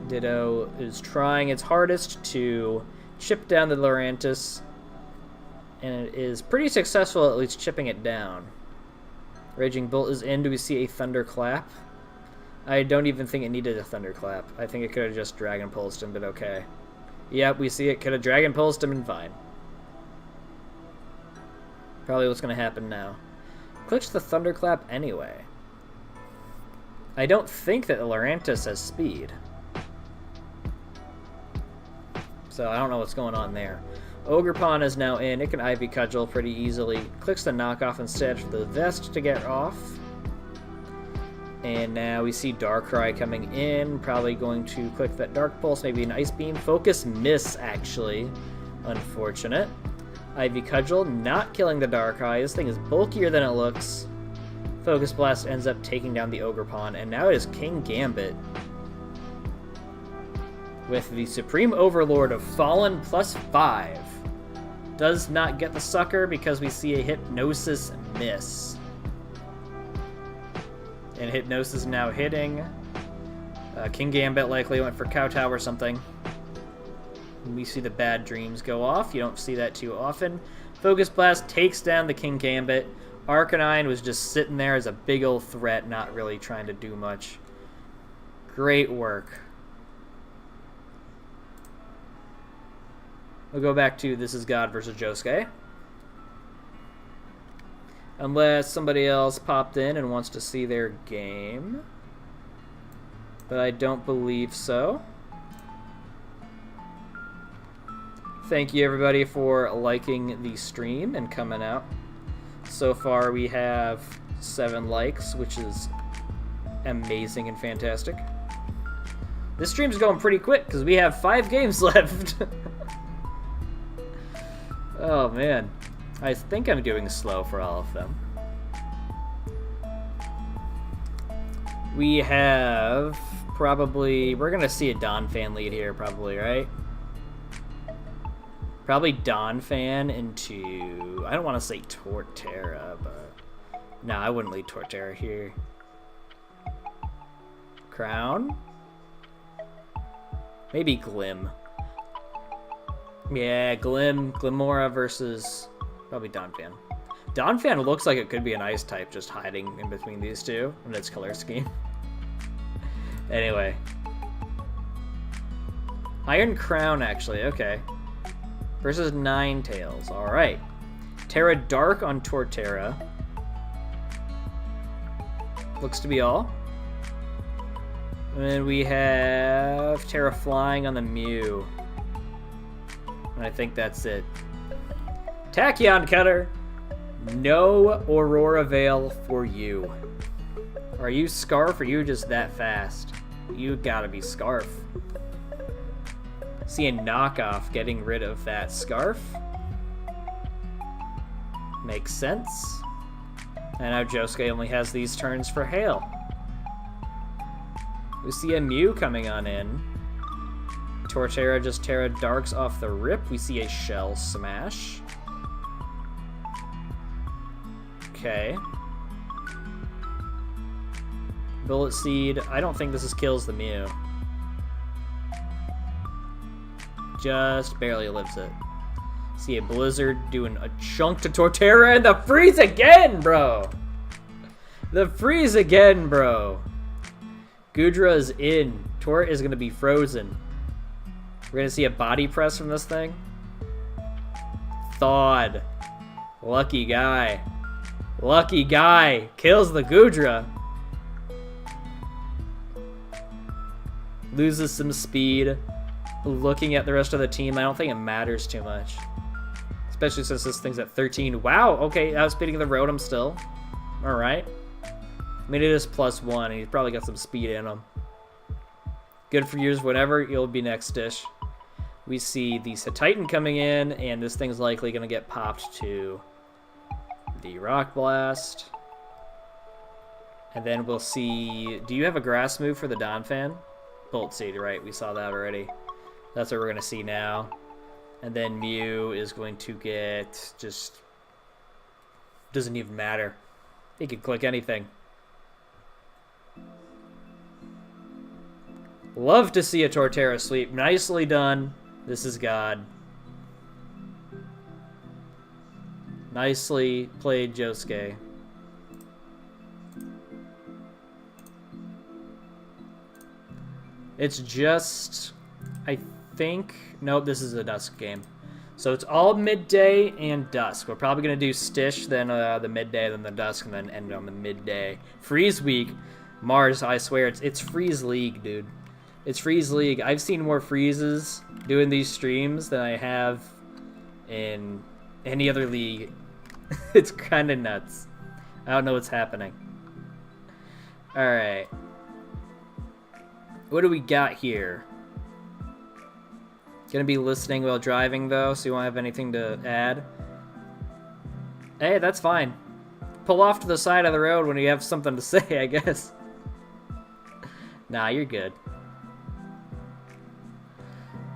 Speaker 1: Ditto is trying its hardest to chip down the Lurantis, and it is pretty successful at least chipping it down. Raging Bolt is in. Do we see a Thunderclap? I don't even think it needed a Thunderclap. I think it could have just Dragon Pulsed him, but okay. Yep, we see it could have Dragon Pulsed him and fine. Probably what's going to happen now. Clicks the Thunderclap anyway. I don't think that the Lurantis has speed. So I don't know what's going on there. Ogerpon is now in. It can Ivy Cudgel pretty easily. Clicks the knockoff instead for the vest to get off. And now we see Darkrai coming in. Probably going to click that Dark Pulse. Maybe an Ice Beam. Focus miss, actually. Unfortunate. Ivy Cudgel not killing the Darkrai. This thing is bulkier than it looks. Focus Blast ends up taking down the Ogerpon. And now it is King Gambit. With the Supreme Overlord of Fallen +5. Does not get the sucker because we see a Hypnosis miss. And Hypnosis now hitting. King Gambit likely went for Kowtow or something. We see the Bad Dreams go off. You don't see that too often. Focus Blast takes down the King Gambit. Arcanine was just sitting there as a big old threat, not really trying to do much. Great work. We'll go back to This Is God versus Josuke. Unless somebody else popped in and wants to see their game. But I don't believe so. Thank you everybody for liking the stream and coming out. So far we have 7 likes, which is amazing and fantastic. This stream's going pretty quick because we have 5 games left. Oh man. I think I'm doing slow for all of them. We have probably... We're going to see a Donphan lead here probably, right? Probably Donphan into... I don't want to say Torterra, but... No, I wouldn't lead Torterra here. Crown? Maybe Glim. Yeah, Glimora versus probably Donphan. Donphan looks like it could be an ice type just hiding in between these two in its color scheme. Anyway. Iron Crown, actually, okay. Versus Ninetales, alright. Terra Dark on Torterra. Looks to be all. And then we have Terra Flying on the Mew. And I think that's it. Tachyon Cutter. No Aurora Veil for you. Are you Scarf or are you just that fast? You gotta be Scarf. See a knockoff getting rid of that Scarf. Makes sense. And now Josuke only has these turns for Hail. We see a Mew coming on in. Torterra just Terra Darks off the rip. We see a Shell Smash. Okay. Bullet Seed. I don't think this kills the Mew. Just barely lives it. See a Blizzard doing a chunk to Torterra and the freeze again, bro! The freeze again, bro! Gudra is in. Tort is going to be frozen. We're going to see a body press from this thing. Thawed. Lucky guy. Lucky guy. Kills the Gudra. Loses some speed. Looking at the rest of the team, I don't think it matters too much. Especially since this thing's at 13. Wow, okay, outspeeding the Rotom still. Alright. I mean, it is +1, and he's probably got some speed in him. Good for yours, whatever. You'll be next dish. We see the Titan coming in, and this thing's likely going to get popped to the Rock Blast. And then we'll see... Do you have a grass move for the Donphan? Bolt Seed, right. We saw that already. That's what we're going to see now. And then Mew is going to get just... Doesn't even matter. He can click anything. Love to see a Torterra sweep. Nicely done. This is God. Nicely played, Josuke. It's just... I think... Nope, this is a dusk game. So it's all midday and dusk. We're probably going to do Stish, then the midday, then the dusk, and then end on the midday. Freeze Week. Mars, I swear, it's Freeze League, dude. It's Freeze League. I've seen more freezes doing these streams than I have in any other league. It's kind of nuts. I don't know what's happening. Alright. What do we got here? Gonna be listening while driving, though, so you won't have anything to add. Hey, that's fine. Pull off to the side of the road when you have something to say, I guess. Nah, you're good.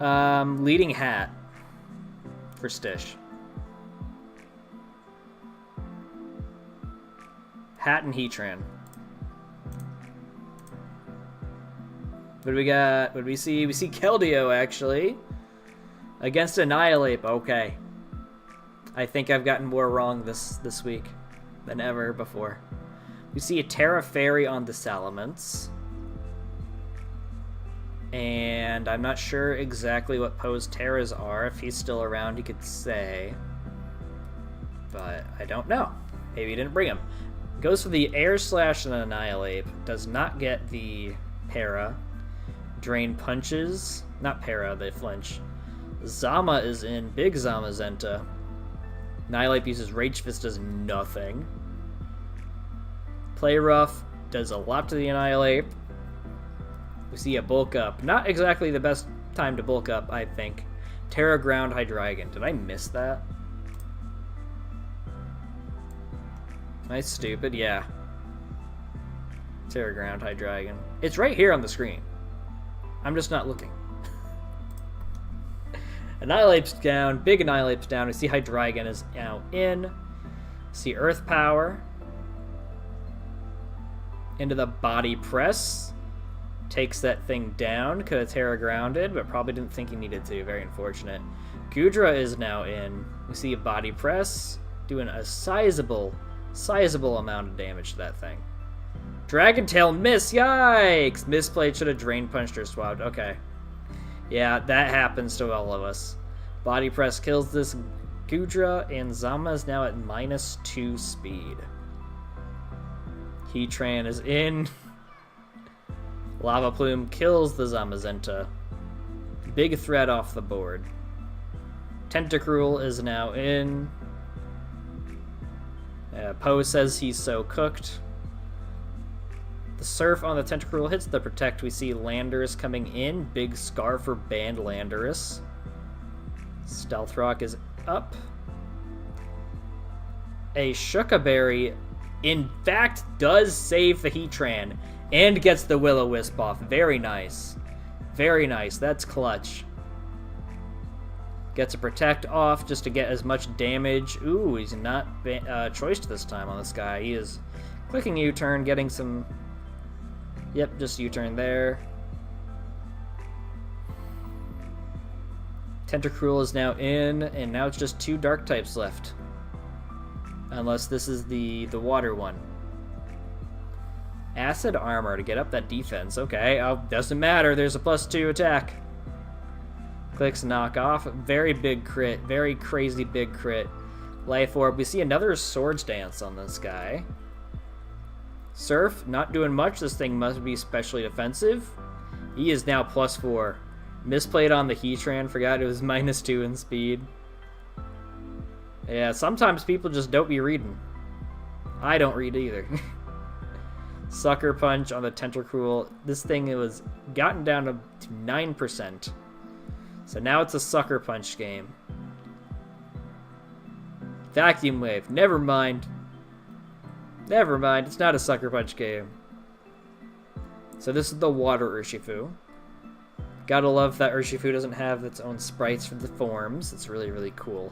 Speaker 1: Leading Hat for Stish. Hat and Heatran. What do we got? What do we see? We see Keldeo, actually. Against Annihilate. Okay. I think I've gotten more wrong this week than ever before. We see a Terra Fairy on the Salamence. And I'm not sure exactly what pose Terras are. If he's still around, he could say. But I don't know. Maybe he didn't bring him. Goes for the Air Slash and Annihilate. Does not get the Para. Drain Punches. Not Para, they flinch. Zama is in. Big Zamazenta. Annihilate uses Rage Fist, does nothing. Play Rough does a lot to the Annihilate. We see a Bulk Up. Not exactly the best time to bulk up, I think. Terra Ground Hydreigon. Did I miss that? Am I stupid? Yeah. Terra Ground Hydreigon. It's right here on the screen. I'm just not looking. Annihilate's down. Big Annihilate's down. We see Hydreigon is now in. See Earth Power. Into the Body Press. Takes that thing down. Could have Terra Grounded, but probably didn't think he needed to. Very unfortunate. Gudra is now in. We see a Body Press. Doing a sizable amount of damage to that thing. Dragon Tail miss. Yikes! Misplayed. Should have Drain Punched or swabbed. Okay. Yeah, that happens to all of us. Body Press kills this Gudra, and Zama is now at -2 speed. Heatran is in. Lava Plume kills the Zamazenta. Big threat off the board. Tentacruel is now in. Poe says he's so cooked. The Surf on the Tentacruel hits the Protect. We see Landorus coming in. Big Scar for Banned Landorus. Stealth Rock is up. A Shukaberry, in fact, does save the Heatran and gets the Will-O-Wisp off. Very nice. Very nice. That's clutch. Gets a Protect off just to get as much damage. Ooh, he's not choiced this time on this guy. He is clicking U-turn, getting some... Yep, just U-turn there. Tentacruel is now in, and now it's just 2 Dark types left. Unless this is the water one. Acid Armor to get up that defense. Okay, doesn't matter. There's a +2 attack. Clicks knock off. Very big crit. Very crazy big crit. Life Orb. We see another Swords Dance on this guy. Surf, not doing much. This thing must be specially defensive. He is now +4. Misplayed on the Heatran. Forgot it was -2 in speed. Yeah, sometimes people just don't be reading. I don't read either. Sucker Punch on the Tentacruel. This thing, it was gotten down to 9%. So now it's a Sucker Punch game. Vacuum Wave. Never mind. Never mind. It's not a Sucker Punch game. So this is the Water Urshifu. Gotta love that Urshifu doesn't have its own sprites for the forms. It's really, really cool.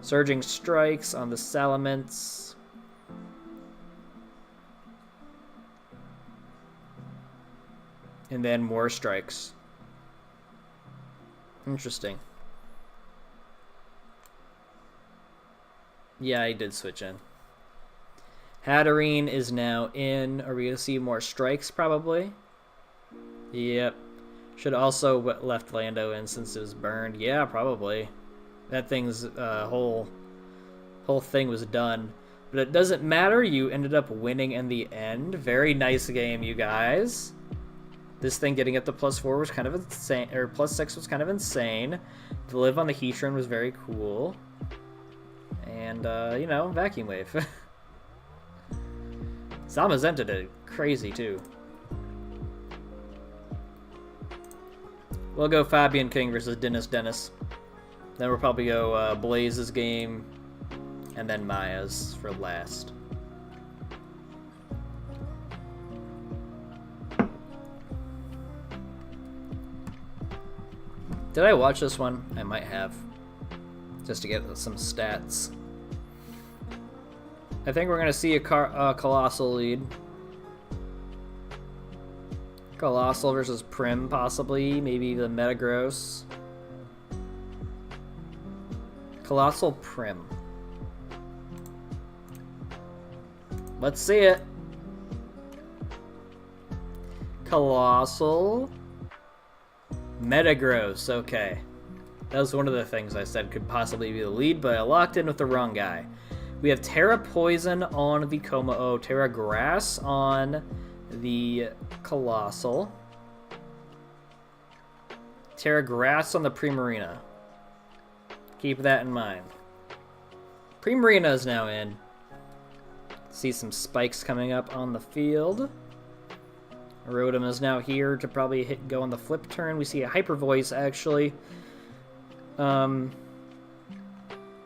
Speaker 1: Surging Strikes on the Salamence. And then more strikes. Interesting. Yeah, I did switch in. Hatterene is now in. Are we going to see more strikes, probably? Yep. Should also left Lando in since it was burned. Yeah, probably. That thing's whole thing was done. But it doesn't matter. You ended up winning in the end. Very nice game, you guys. This thing getting up to +4 was kind of insane, or +6 was kind of insane. To live on the Heatran was very cool. And, you know, Vacuum Wave. Zamazenta did crazy, too. We'll go Fabian King versus Dennis. Then we'll probably go Blaze's game, and then Maya's for last. Did I watch this one? I might have. Just to get some stats. I think we're going to see a Colossal lead. Colossal versus Prim, possibly. Maybe the Metagross. Colossal Prim. Let's see it. Colossal Metagross. Okay. That was one of the things I said could possibly be the lead, but I locked in with the wrong guy. We have Terra Poison on the Kommo-o, Terra Grass on the Colossal, Terra Grass on the Primarina. Keep that in mind. Primarina is now in. See some spikes coming up on the field. Rotom is now here to probably go on the flip turn. We see a Hyper Voice, actually. I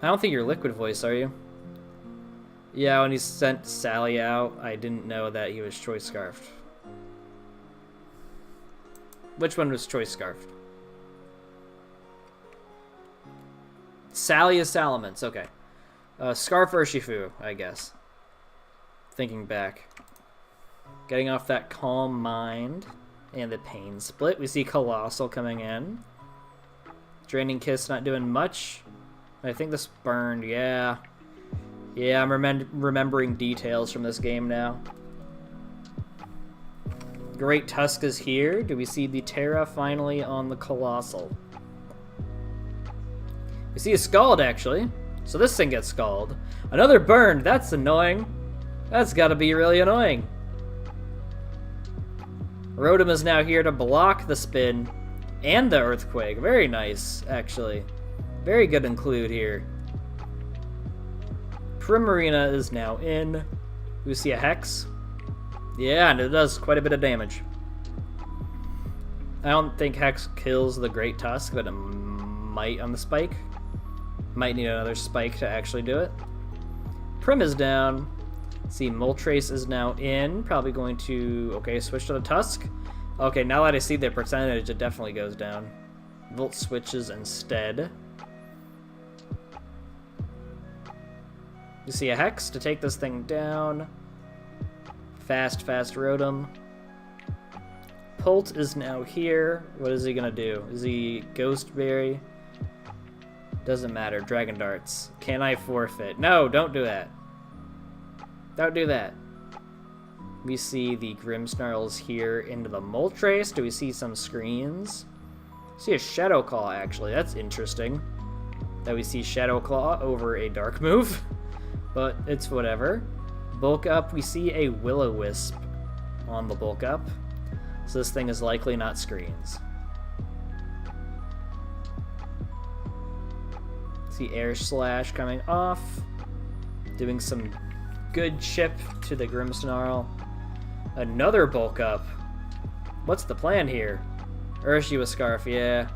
Speaker 1: don't think you're Liquid Voice, are you? Yeah, when he sent Sally out, I didn't know that he was Choice Scarfed. Which one was Choice Scarfed? Sally is Salamence, okay. Scarf Urshifu, I guess. Thinking back. Getting off that Calm Mind and the Pain Split. We see Colossal coming in. Draining Kiss not doing much. I think this burned, yeah. Yeah, I'm remembering details from this game now. Great Tusk is here. Do we see the Terra finally on the Colossal? We see a Scald, actually. So this thing gets Scald. Another burned. That's annoying. That's got to be really annoying. Rotom is now here to block the spin and the Earthquake. Very nice, actually. Very good include here. Primarina is now in. We see a Hex. Yeah, and it does quite a bit of damage. I don't think Hex kills the Great Tusk, but it might on the Spike. Might need another Spike to actually do it. Prim is down. See, Moltres is now in. Probably going to... Okay, switch to the Tusk. Okay, now that I see the percentage, it definitely goes down. Volt switches instead. You see a Hex to take this thing down. Fast Rotom. Pult is now here. What is he gonna do? Is he Ghost Berry? Doesn't matter. Dragon Darts. Can I forfeit? No, don't do that. Don't do that. We see the Grimmsnarls here into the Moltres. Do we see some screens? See a Shadow Claw, actually. That's interesting. That we see Shadow Claw over a Dark move. But it's whatever. Bulk Up, we see a Will-O-Wisp on the Bulk Up. So this thing is likely not screens. See Air Slash coming off. Doing some good chip to the Grimmsnarl. Another Bulk Up. What's the plan here? Urshifu Scarf, yeah.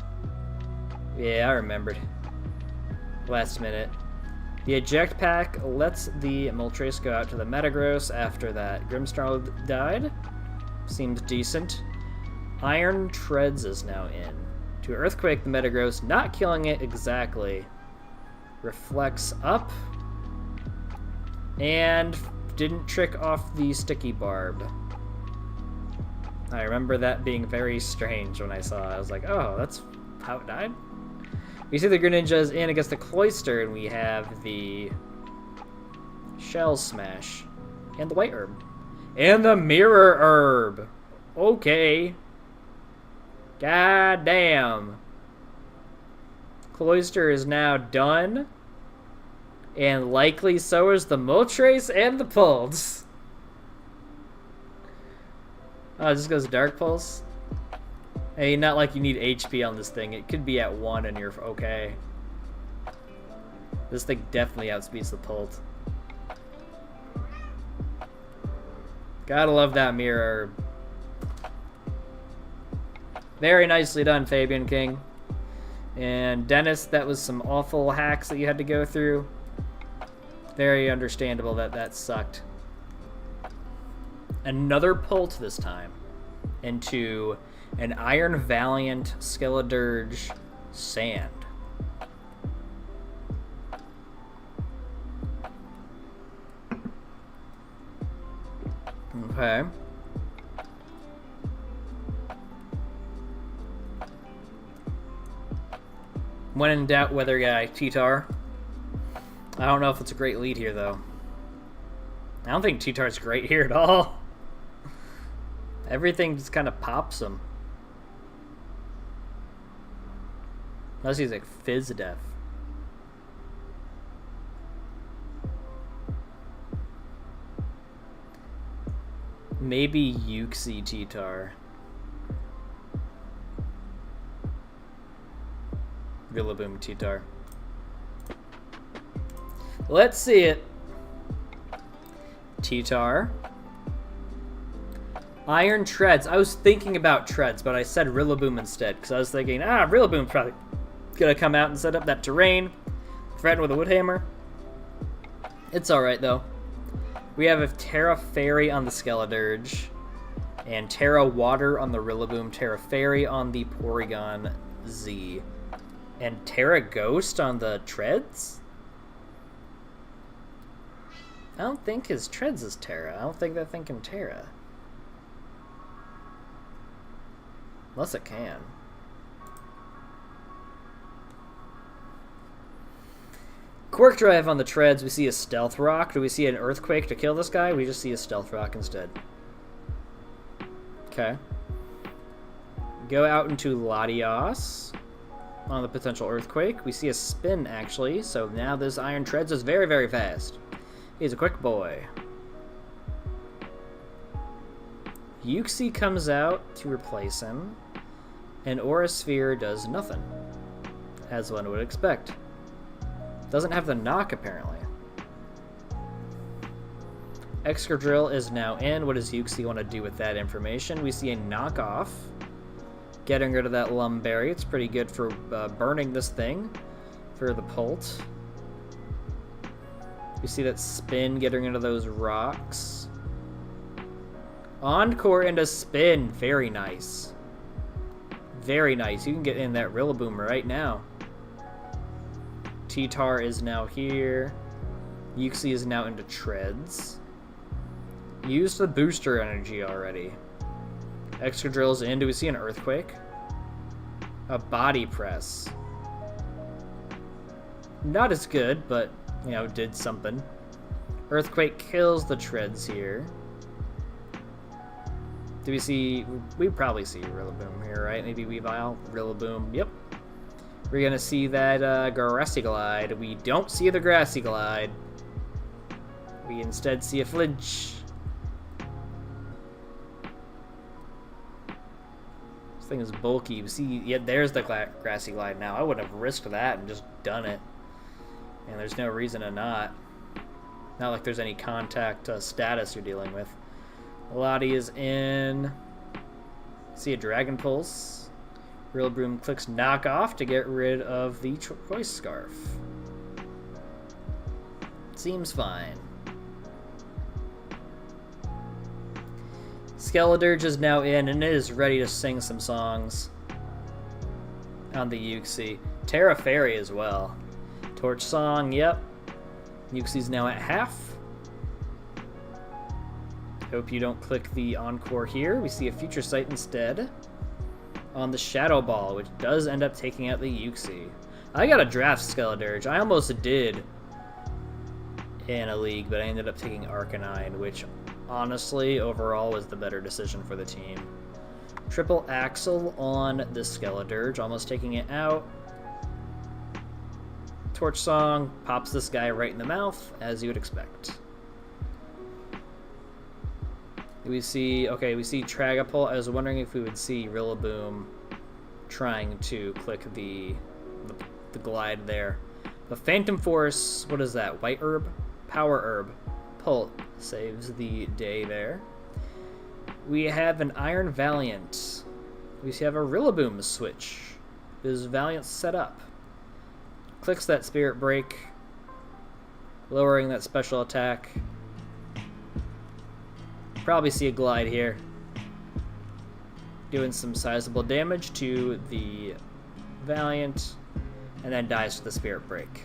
Speaker 1: Yeah, I remembered. Last minute. The Eject Pack lets the Moltres go out to the Metagross after that Grimmsnarl died. Seems decent. Iron Treads is now in. To Earthquake the Metagross, not killing it exactly. Reflects up. And didn't trick off the Sticky Barb. I remember that being very strange when I saw it. I was like, oh, that's how it died? We see the Greninja is in against the Cloyster, and we have the Shell Smash. And the White Herb. And the Mirror Herb. Okay. God damn. Cloyster is now done. And likely so is the Moltres and the Pulse. Oh, it just goes Dark Pulse. Hey, not like you need HP on this thing. It could be at 1 and you're okay. This thing definitely outspeeds the Pult. Gotta love that Mirror. Very nicely done, Fabian King. And Dennis, that was some awful hacks that you had to go through. Very understandable that that sucked. Another Pult this time. Into an Iron Valiant Skeledirge Sand. Okay. When in doubt, weather guy, T-Tar. I don't know if it's a great lead here, though. I don't think T-Tar's great here at all. Everything just kind of pops him. Unless he's like fizz deaf. Maybe Yuxi T-Tar. Rillaboom T-Tar. Let's see it. T-Tar. Iron Treads. I was thinking about Treads, but I said Rillaboom instead, because I was thinking, Rillaboom's probably gonna come out and set up that terrain. Threaten with a Wood Hammer. It's alright, though. We have a Terra Fairy on the Skeledirge, and Terra Water on the Rillaboom, Terra Fairy on the Porygon Z, and Terra Ghost on the Treads? I don't think his Treads is Terra. I don't think they're thinking Terra. Unless it can. Quirk Drive on the Treads. We see a Stealth Rock. Do we see an Earthquake to kill this guy? We just see a Stealth Rock instead. Okay. Go out into Latios on the potential Earthquake. We see a Spin, actually. So now this Iron Treads is very, very fast. He's a quick boy. Yuxi comes out to replace him. And Aura Sphere does nothing. As one would expect. Doesn't have the knock, apparently. Excadrill is now in. What does Yuxi want to do with that information? We see a knockoff. Getting rid of that Lumberry. It's pretty good for burning this thing. For the Pult. We see that Spin getting rid of those rocks. Encore into Spin. Very nice. Very nice. You can get in that Rillaboom right now. T-Tar is now here. Yuxi is now into Treads. Used the booster energy already. Excadrill's in. Do we see an Earthquake? A Body Press. Not as good, but, you know, did something. Earthquake kills the Treads here. Do we see... We probably see Rillaboom here, right? Maybe Weavile, Rillaboom. Yep. We're going to see that Grassy Glide. We don't see the Grassy Glide. We instead see a Flinch. This thing is bulky. We see... Yeah, there's the Grassy Glide now. I would have risked that and just done it. And there's no reason to not. Not like there's any contact status you're dealing with. Lottie is in. See a Dragon Pulse. Rillaboom clicks Knock Off to get rid of the Choice Scarf. Seems fine. Skeledirge is now in and it is ready to sing some songs on the Yuxi. Terra Fairy as well. Torch Song, yep. Yuxi's now at half. Hope you don't click the Encore here. We see a Future Sight instead on the Shadow Ball, which does end up taking out the Yuxi. I got a draft Skeledirge. I almost did in a league, but I ended up taking Arcanine, which honestly, overall, was the better decision for the team. Triple Axle on the Skeledirge, almost taking it out. Torch Song pops this guy right in the mouth, as you would expect. We see, okay, we see Tragapult. I was wondering if we would see Rillaboom trying to click the glide there. The Phantom Force, what is that? White Herb? Power Herb. Pult saves the day there. We have an Iron Valiant. We have a Rillaboom switch. Is Valiant set up? Clicks that Spirit Break, lowering that special attack. Probably see a Glide here. Doing some sizable damage to the Valiant, and then dies to the Spirit Break.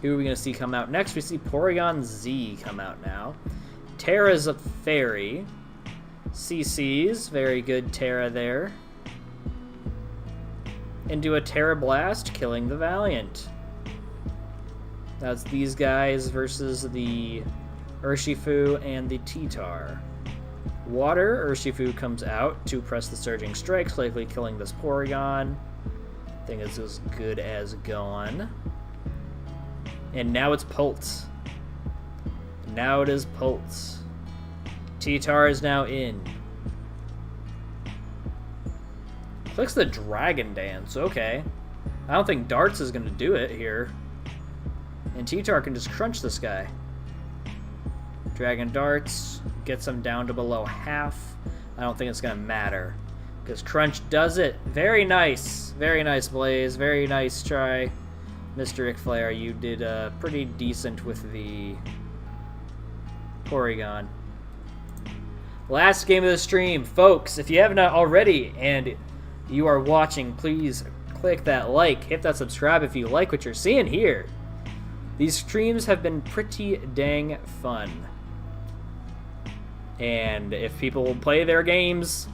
Speaker 1: Who are we going to see come out next? We see Porygon Z come out now. Terra's a Fairy. CC's, very good Terra there. into a Terra Blast, killing the Valiant. That's these guys versus the Urshifu and the T-Tar. Water, Urshifu comes out to press the Surging Strikes, likely killing this Porygon. Thing is as good as gone. And now it's Pulse. Now it is Pulse. T-Tar is now in. Clicks the Dragon Dance, okay. I don't think Darts is going to do it here. And T-Tar can just crunch this guy. Dragon Darts gets him down to below half. I don't think it's going to matter, because Crunch does it. Very nice. Very nice, Blaze. Very nice try. Mr. Icflair, you did pretty decent with the Porygon. Last game of the stream. Folks, if you have not already and you are watching, please click that like. Hit that subscribe if you like what you're seeing here. These streams have been pretty dang fun. And if people will play their games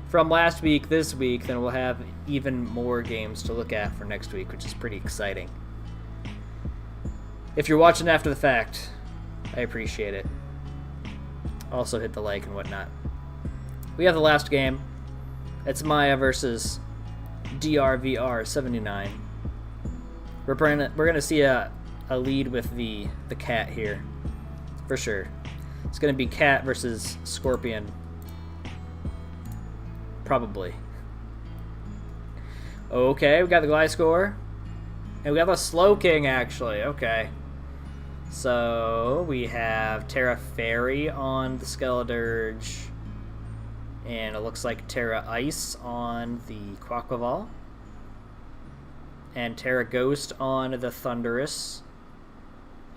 Speaker 1: from last week, this week, then we'll have even more games to look at for next week, which is pretty exciting. If you're watching after the fact, I appreciate it. Also hit the like and whatnot. We have the last game. It's Maya versus DRVR79. We're gonna see a lead with the cat here, for sure. It's gonna be Cat versus Scorpion. Probably. Okay, we got the Gliscor. And we got the Slowking, actually. Okay. So, we have Terra Fairy on the Skeledirge. And it looks like Terra Ice on the Quaquaval. And Terra Ghost on the Thundurus.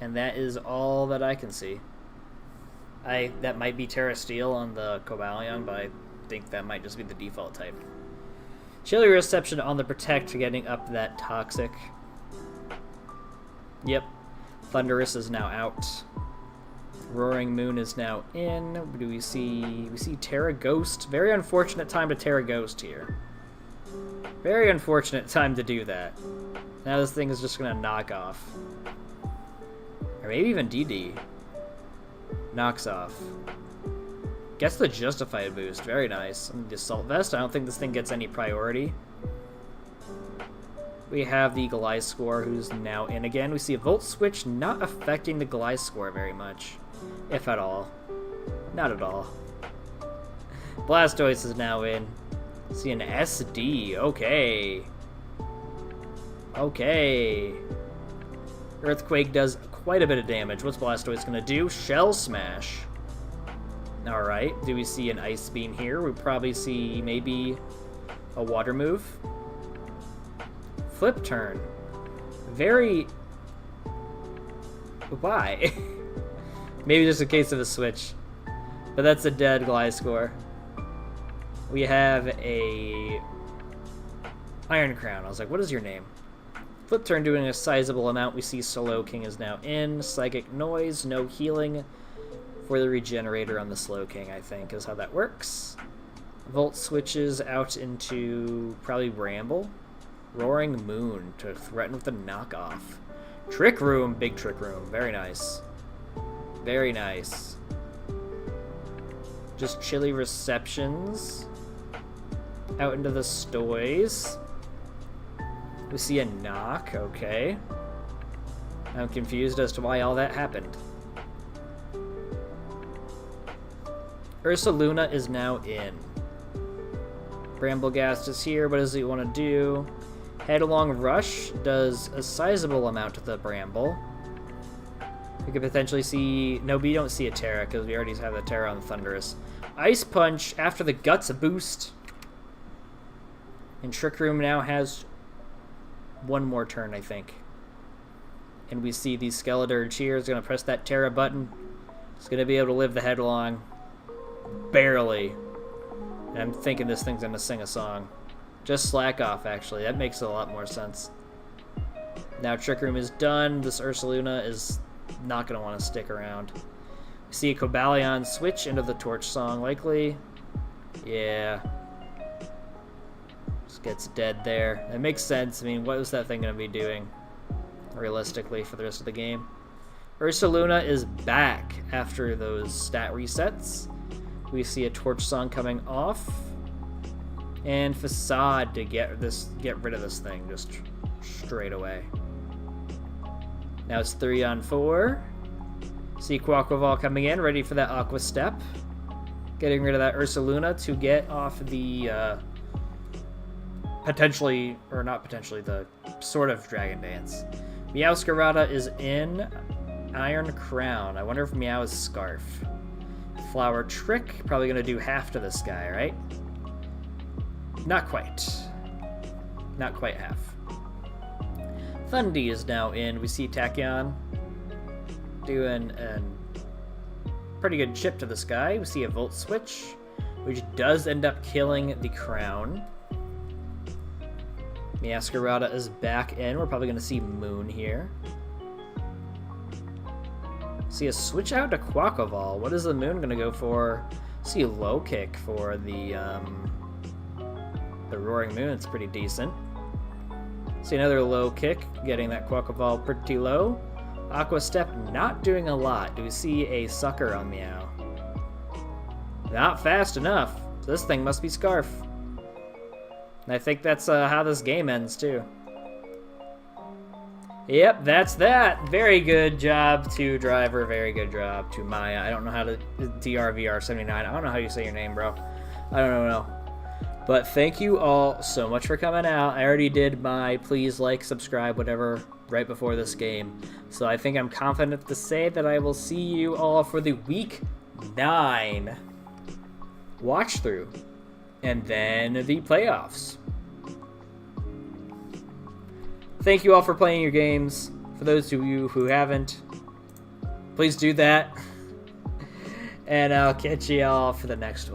Speaker 1: And that is all that I can see. That might be Terra Steel on the Cobalion, but I think that might just be the default type. Chilly Reception on the Protect, getting up that Toxic. Yep. Thundurus is now out. Roaring Moon is now in. Do we see Terra Ghost? Very unfortunate time to Terra Ghost here. Very unfortunate time to do that. Now this thing is just gonna knock off. Or maybe even DD. Knocks off. Gets the Justified boost. Very nice. And the Assault Vest. I don't think this thing gets any priority. We have the Gliscor, who's now in again. We see a Volt Switch not affecting the Gliscor very much. If at all. Not at all. Blastoise is now in. See an SD. Okay. Okay. Earthquake does quite a bit of damage. What's Blastoise gonna do? Shell Smash. Alright. Do we see an Ice Beam here? We probably see maybe a Water move. Flip Turn. Very... Why? Maybe just a case of a switch. But that's a dead Gliscor. We have a Iron Crown. I was like, what is your name? Flip Turn doing a sizable amount. We see Slowking is now in. Psychic Noise, no healing for the Regenerator on the Slowking, I think, is how that works. Volt switches out into probably Bramble. Roaring Moon to threaten with a knockoff. Trick Room, big Trick Room. Very nice. Very nice. Just Chilly Receptions. Out into the Stoys. We see a knock, okay. I'm confused as to why all that happened. Ursaluna is now in. Bramblegast is here. What does he want to do? Headlong Rush does a sizable amount to the Bramble. We could potentially see... No, we don't see a Terra, because we already have the Terra on the Thundurus. Ice Punch after the Guts boost. And Trick Room now has one more turn, I think. And we see the Skeledirge here is going to press that Terra button. It's going to be able to live the Headlong. Barely. And I'm thinking this thing's going to sing a song. Just slack off, actually. That makes a lot more sense. Now Trick Room is done. This Ursaluna is not going to want to stick around. We see a Cobalion switch into the Torch Song, likely. Yeah. Gets dead there. It makes sense. I mean, what was that thing going to be doing realistically for the rest of the game? Ursaluna is back after those stat resets. We see a Torch Song coming off. And Facade to get rid of this thing just straight away. Now it's 3-on-4. See Quaquaval coming in, ready for that Aqua Step. Getting rid of that Ursaluna to get off the potentially, or not potentially, the sort of Dragon Dance. Meowscarada is in Iron Crown. I wonder if Meow is Scarf. Flower Trick, probably going to do half to this guy, right? Not quite. Not quite half. Thundy is now in. We see Tachyon doing a pretty good chip to this guy. We see a Volt Switch, which does end up killing the Crown. Meowscarada is back in. We're probably going to see Moon here. See a switch out to Quaquaval. What is the Moon going to go for? See a Low Kick for the Roaring Moon. It's pretty decent. See another Low Kick, getting that Quaquaval pretty low. Aqua Step not doing a lot. Do we see a Sucker on Meow? Not fast enough. This thing must be Scarf. And I think that's how this game ends, too. Yep, that's that. Very good job to Driver. Very good job to Maya. I don't know how to... DRVR79. I don't know how you say your name, bro. I don't know. But thank you all so much for coming out. I already did my please like, subscribe, whatever, right before this game. So I think I'm confident to say that I will see you all for the Week 9 watch through. And then the playoffs. Thank you all for playing your games. For those of you who haven't, please do that. And I'll catch you all for the next one.